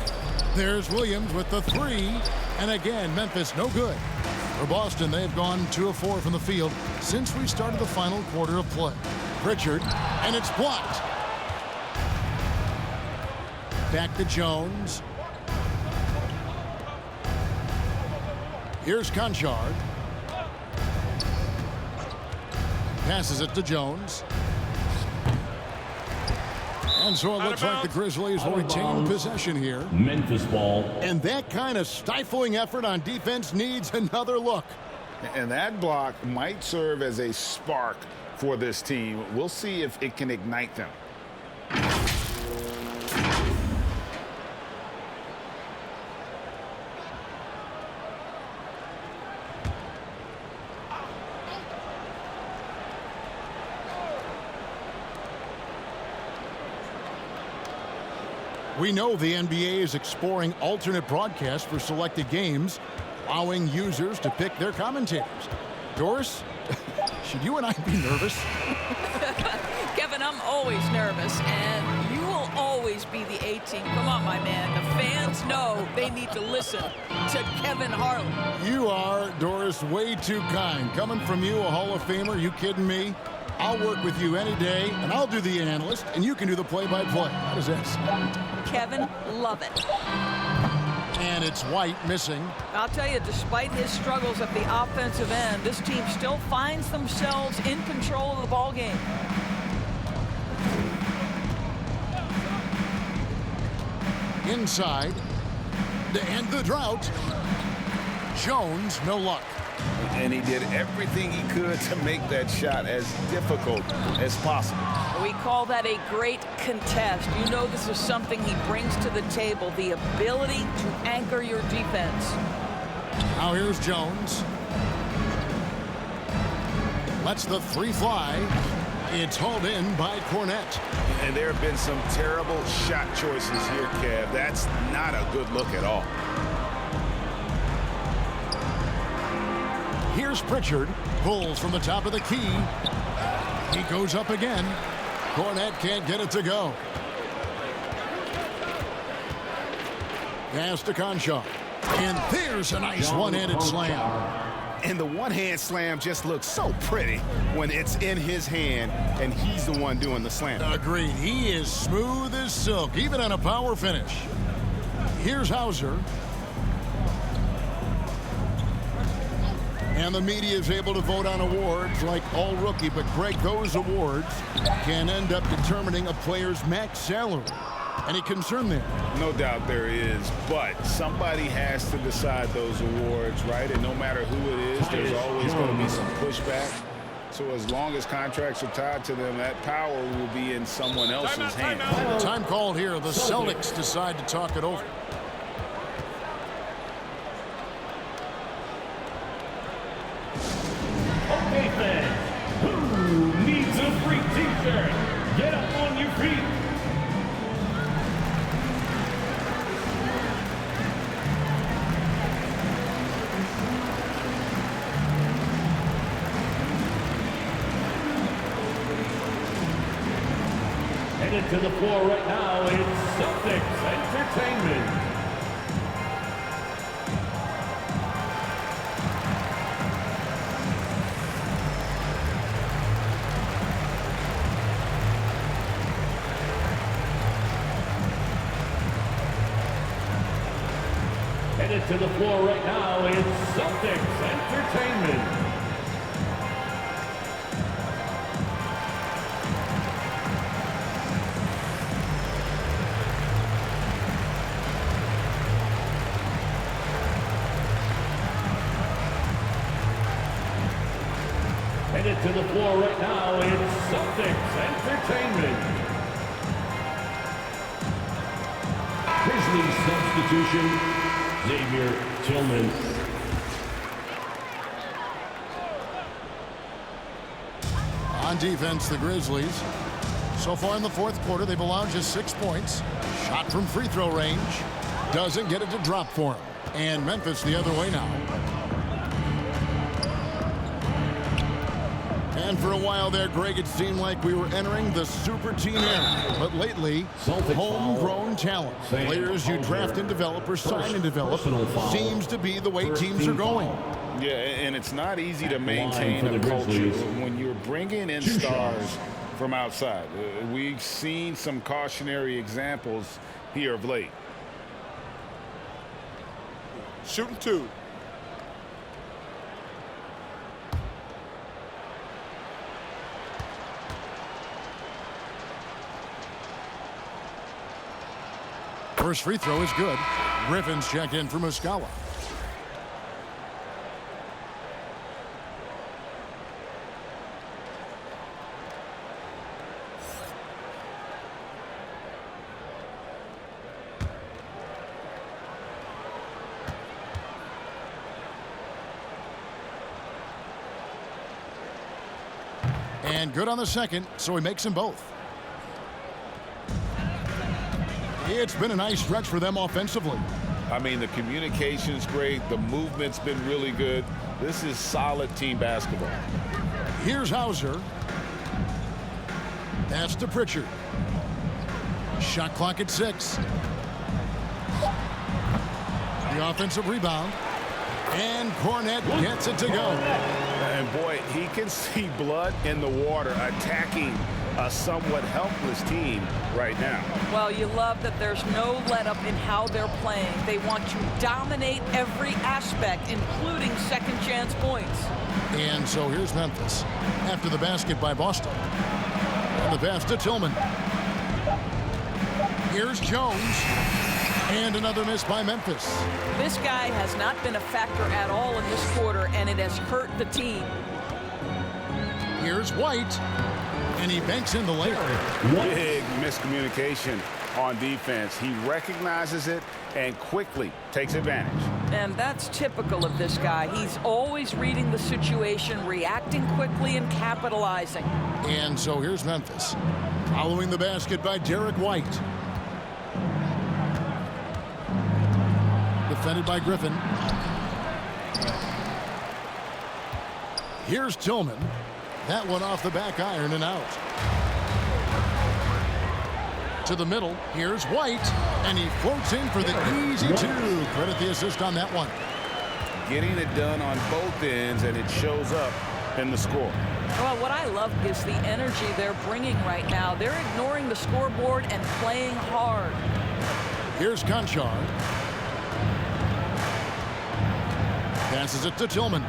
There's Williams with the 3. And again, Memphis no good. For Boston, they've gone 2 of 4 from the field since we started the final quarter of play. Pritchard, and it's blocked. Back to Jones. Here's Conchard. Passes it to Jones. And so it looks like the Grizzlies will retain possession here. Memphis ball. And that kind of stifling effort on defense needs another look. And that block might serve as a spark for this team. We'll see if it can ignite them. We know the NBA is exploring alternate broadcasts for selected games, allowing users to pick their commentators. Doris, should you and I be nervous? Kevin, I'm always nervous, and you will always be the A-team. Come on, my man. The fans know they need to listen to Kevin Harlan. You are, Doris, way too kind. Coming from you, a Hall of Famer, you kidding me? I'll work with you any day, and I'll do the analyst, and you can do the play-by-play. How does that sound? Kevin, love it. And it's White missing. I'll tell you, despite his struggles at the offensive end, this team still finds themselves in control of the ball game. Inside, to end the drought. Jones, no luck. And he did everything he could to make that shot as difficult as possible. We call that a great contest. You know this is something he brings to the table, the ability to anchor your defense. Now here's Jones. Lets the 3 fly. It's hauled in by Cornette. And there have been some terrible shot choices here, Kev. That's not a good look at all. Here's Pritchard. Pulls from the top of the key. He goes up again. Cornette can't get it to go. Pass to Conchard. And there's a nice one-handed slam. And the one-hand slam just looks so pretty when it's in his hand and he's the one doing the slam. Agreed. He is smooth as silk, even on a power finish. Here's Hauser. And the media is able to vote on awards like All Rookie, but Greg, those awards can end up determining a player's max salary. Any concern there? No doubt there is, but somebody has to decide those awards, right? And no matter who it is, there's always going to be some pushback. So as long as contracts are tied to them, that power will be in someone else's hands. Time called here. The Celtics decide to talk it over. Okay, fans, who needs a free t-shirt? Get up on your feet. Headed to the floor right now, it's Celtics Entertainment. Headed to the floor right now, it's Celtics Entertainment. Headed to the floor right now, it's Celtics Entertainment. Grizzlies substitution, Xavier Tillman. On defense, the Grizzlies. So far in the fourth quarter, they've allowed just 6 points. Shot from free throw range. Doesn't get it to drop for him. And Memphis the other way now. And for a while there, Greg, it seemed like we were entering the super team era. But lately, homegrown talent, players you draft and develop or sign and develop, seems to be the way teams are going. Yeah, and it's not easy to maintain a culture when you're bringing in stars from outside. We've seen some cautionary examples here of late. Shooting two. First free throw is good. Griffin's check in for Muscala. And good on the second, so he makes them both. It's been a nice stretch for them offensively. I mean, the communication's great. The movement's been really good. This is solid team basketball. Here's Hauser. Pass to Pritchard. Shot clock at 6. The offensive rebound. And Cornette gets it to go. And boy, he can see blood in the water attacking a somewhat helpless team right now. Well, you love that there's no let-up in how they're playing. They want to dominate every aspect, including second-chance points. And so here's Memphis after the basket by Boston. And the pass to Tillman. Here's Jones. And another miss by Memphis. This guy has not been a factor at all in this quarter, and it has hurt the team. Here's White. And he banks in the layup. Big miscommunication on defense. He recognizes it and quickly takes advantage. And that's typical of this guy. He's always reading the situation, reacting quickly, and capitalizing. And so here's Memphis. Following the basket by Derek White. Defended by Griffin. Here's Tillman. That one off the back iron and out. To the middle. Here's White. And he floats in for the easy two. Credit the assist on that one. Getting it done on both ends, and it shows up in the score. Well, what I love is the energy they're bringing right now. They're ignoring the scoreboard and playing hard. Here's Conchar. Passes it to Tillman.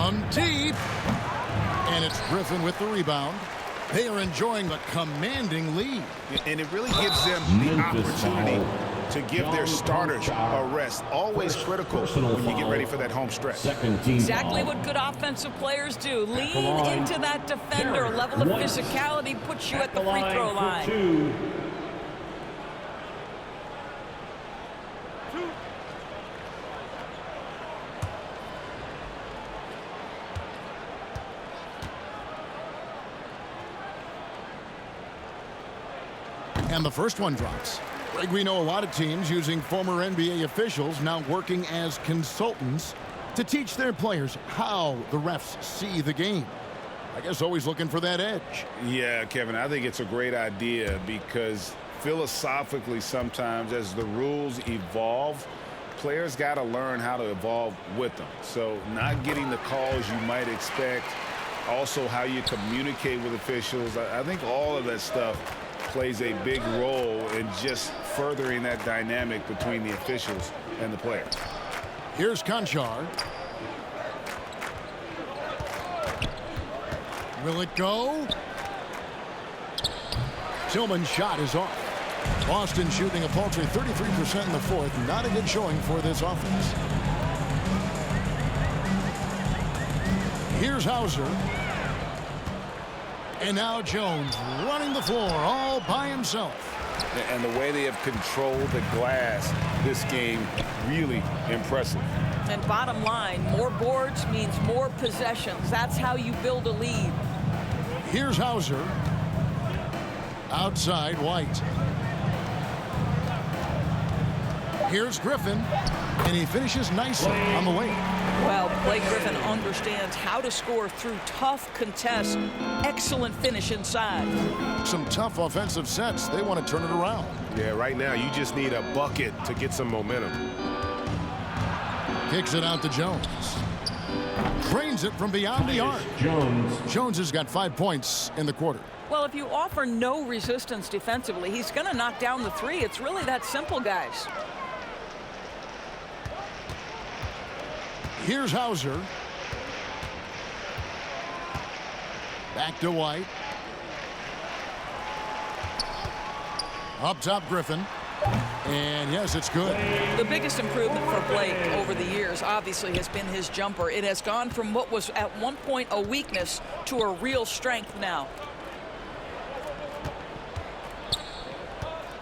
From deep. And it's Griffin with the rebound. They are enjoying the commanding lead. And it really gives them the opportunity to give their starters a rest. Always critical when you get ready for that home stretch. Exactly what good offensive players do. Lean into that defender. Level of physicality puts you at the free throw line. And the first one drops. Like we know a lot of teams using former NBA officials now working as consultants to teach their players how the refs see the game. I guess always looking for that edge. Yeah, Kevin, I think it's a great idea because philosophically sometimes as the rules evolve, players got to learn how to evolve with them. So not getting the calls you might expect, also how you communicate with officials. I think all of that stuff plays a big role in just furthering that dynamic between the officials and the players. Here's Conchar. Will it go? Tillman's shot is off. Boston shooting a paltry 33% in the fourth. Not a good showing for this offense. Here's Hauser. And now Jones running the floor all by himself. And the way they have controlled the glass this game, really impressive. And bottom line, more boards means more possessions. That's how you build a lead. Here's Hauser. Outside White. Here's Griffin. And he finishes nicely on the way. Well, Blake Griffin understands how to score through tough contests. Excellent finish inside. Some tough offensive sets. They want to turn it around. Yeah, right now you just need a bucket to get some momentum. Kicks it out to Jones. Drains it from beyond the arc. Jones has got 5 points in the quarter. Well, if you offer no resistance defensively, he's going to knock down the three. It's really that simple, guys. Here's Hauser. Back to White. Up top, Griffin. And yes, it's good. The biggest improvement for Blake over the years obviously has been his jumper. It has gone from what was at one point a weakness to a real strength now.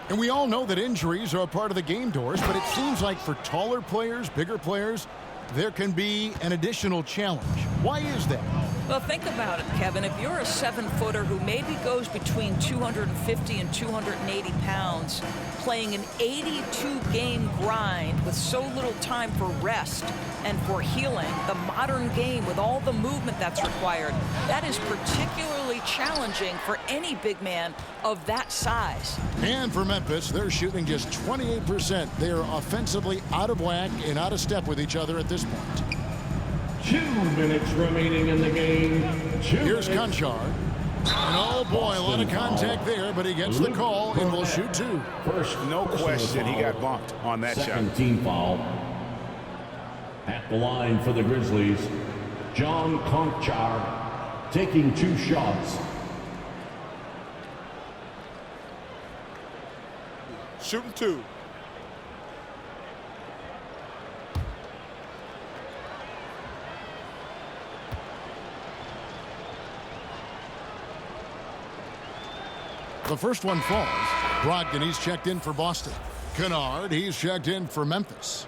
And we all know that injuries are a part of the game, Doris, but it seems like for taller players, bigger players, there can be an additional challenge. Why is that? Well, think about it, Kevin. If you're a 7-footer who maybe goes between 250 and 280 pounds, playing an 82-game grind with so little time for rest and for healing, the modern game with all the movement that's required, that is particularly challenging for any big man of that size. And for Memphis, they're shooting just 28%. They are offensively out of whack and out of step with each other at this point. 2 minutes remaining in the game. Here's Conchar. And oh boy, a lot of contact there, but he gets the call and will shoot 2. First, no question, he got bumped on that shot. Second team foul. At the line for the Grizzlies, John Conchar taking 2 shots. Shooting 2. The first one falls. Brogdon, he's checked in for Boston. Kennard, he's checked in for Memphis.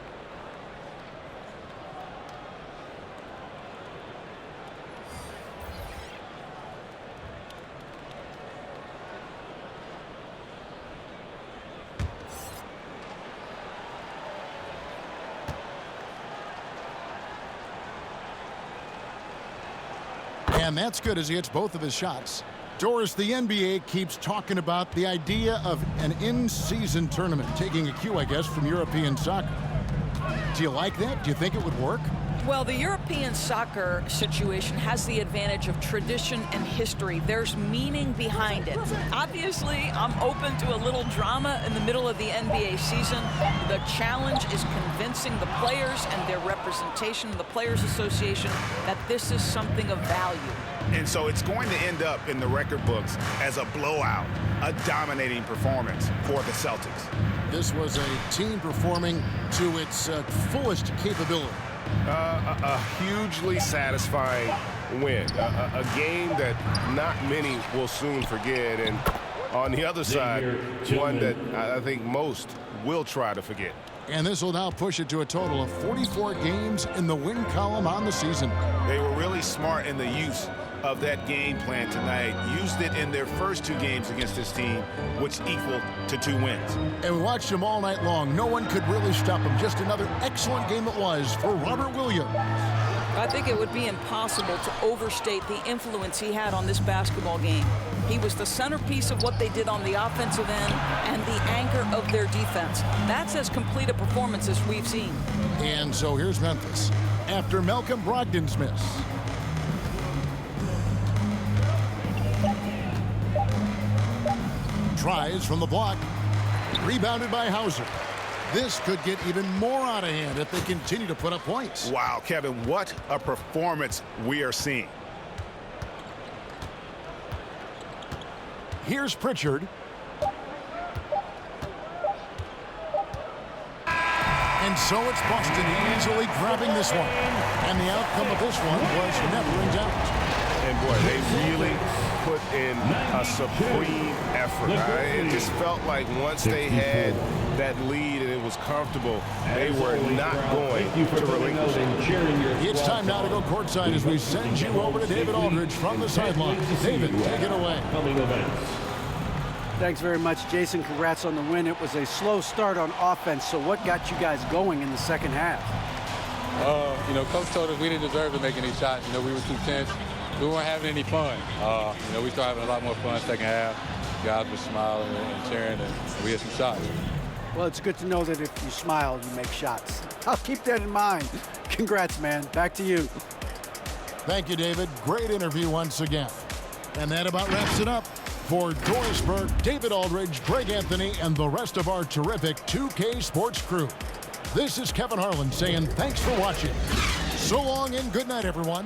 And that's good as he hits both of his shots. Doris, the NBA keeps talking about the idea of an in-season tournament, taking a cue, I guess, from European soccer. Do you like that? Do you think it would work? Well, the European soccer situation has the advantage of tradition and history. There's meaning behind it. Obviously, I'm open to a little drama in the middle of the NBA season. The challenge is convincing the players and their representation in the Players Association that this is something of value. And so it's going to end up in the record books as a blowout, a dominating performance for the Celtics. This was a team performing to its fullest capability. A hugely satisfying win. A game that not many will soon forget. And on the other side, one that I think most will try to forget. And this will now push it to a total of 44 games in the win column on the season. They were really smart in the use of that game plan tonight. Used it in their first 2 games against this team, which equaled to 2 wins. And we watched him all night long. No one could really stop him. Just another excellent game it was for Robert Williams. I think it would be impossible to overstate the influence he had on this basketball game. He was the centerpiece of what they did on the offensive end and the anchor of their defense. That's as complete a performance as we've seen. And so here's Memphis after Malcolm Brogdon's miss. Tries from the block. Rebounded by Hauser. This could get even more out of hand if they continue to put up points. Wow, Kevin, what a performance we are seeing. Here's Pritchard. And so it's Boston easily grabbing this one. And the outcome of this one was never in doubt. And boy, they really put in a supreme effort. It just felt like once they had that lead and it was comfortable, they were not going to relinquish it. It's time now to go courtside as we send you over to David Aldridge from the sideline. David, take it away. Thanks very much, Jason. Congrats on the win. It was a slow start on offense, so what got you guys going in the second half? Coach told us we didn't deserve to make any shots. We were too tense. We weren't having any fun. We started having a lot more fun second half. Guys were smiling and cheering, and we had some shots. Well, it's good to know that if you smile, you make shots. I'll keep that in mind. Congrats, man. Back to you. Thank you, David. Great interview once again. And that about wraps it up. For Doris Burke, David Aldridge, Greg Anthony, and the rest of our terrific 2K Sports crew. This is Kevin Harlan saying thanks for watching. So long and good night, everyone.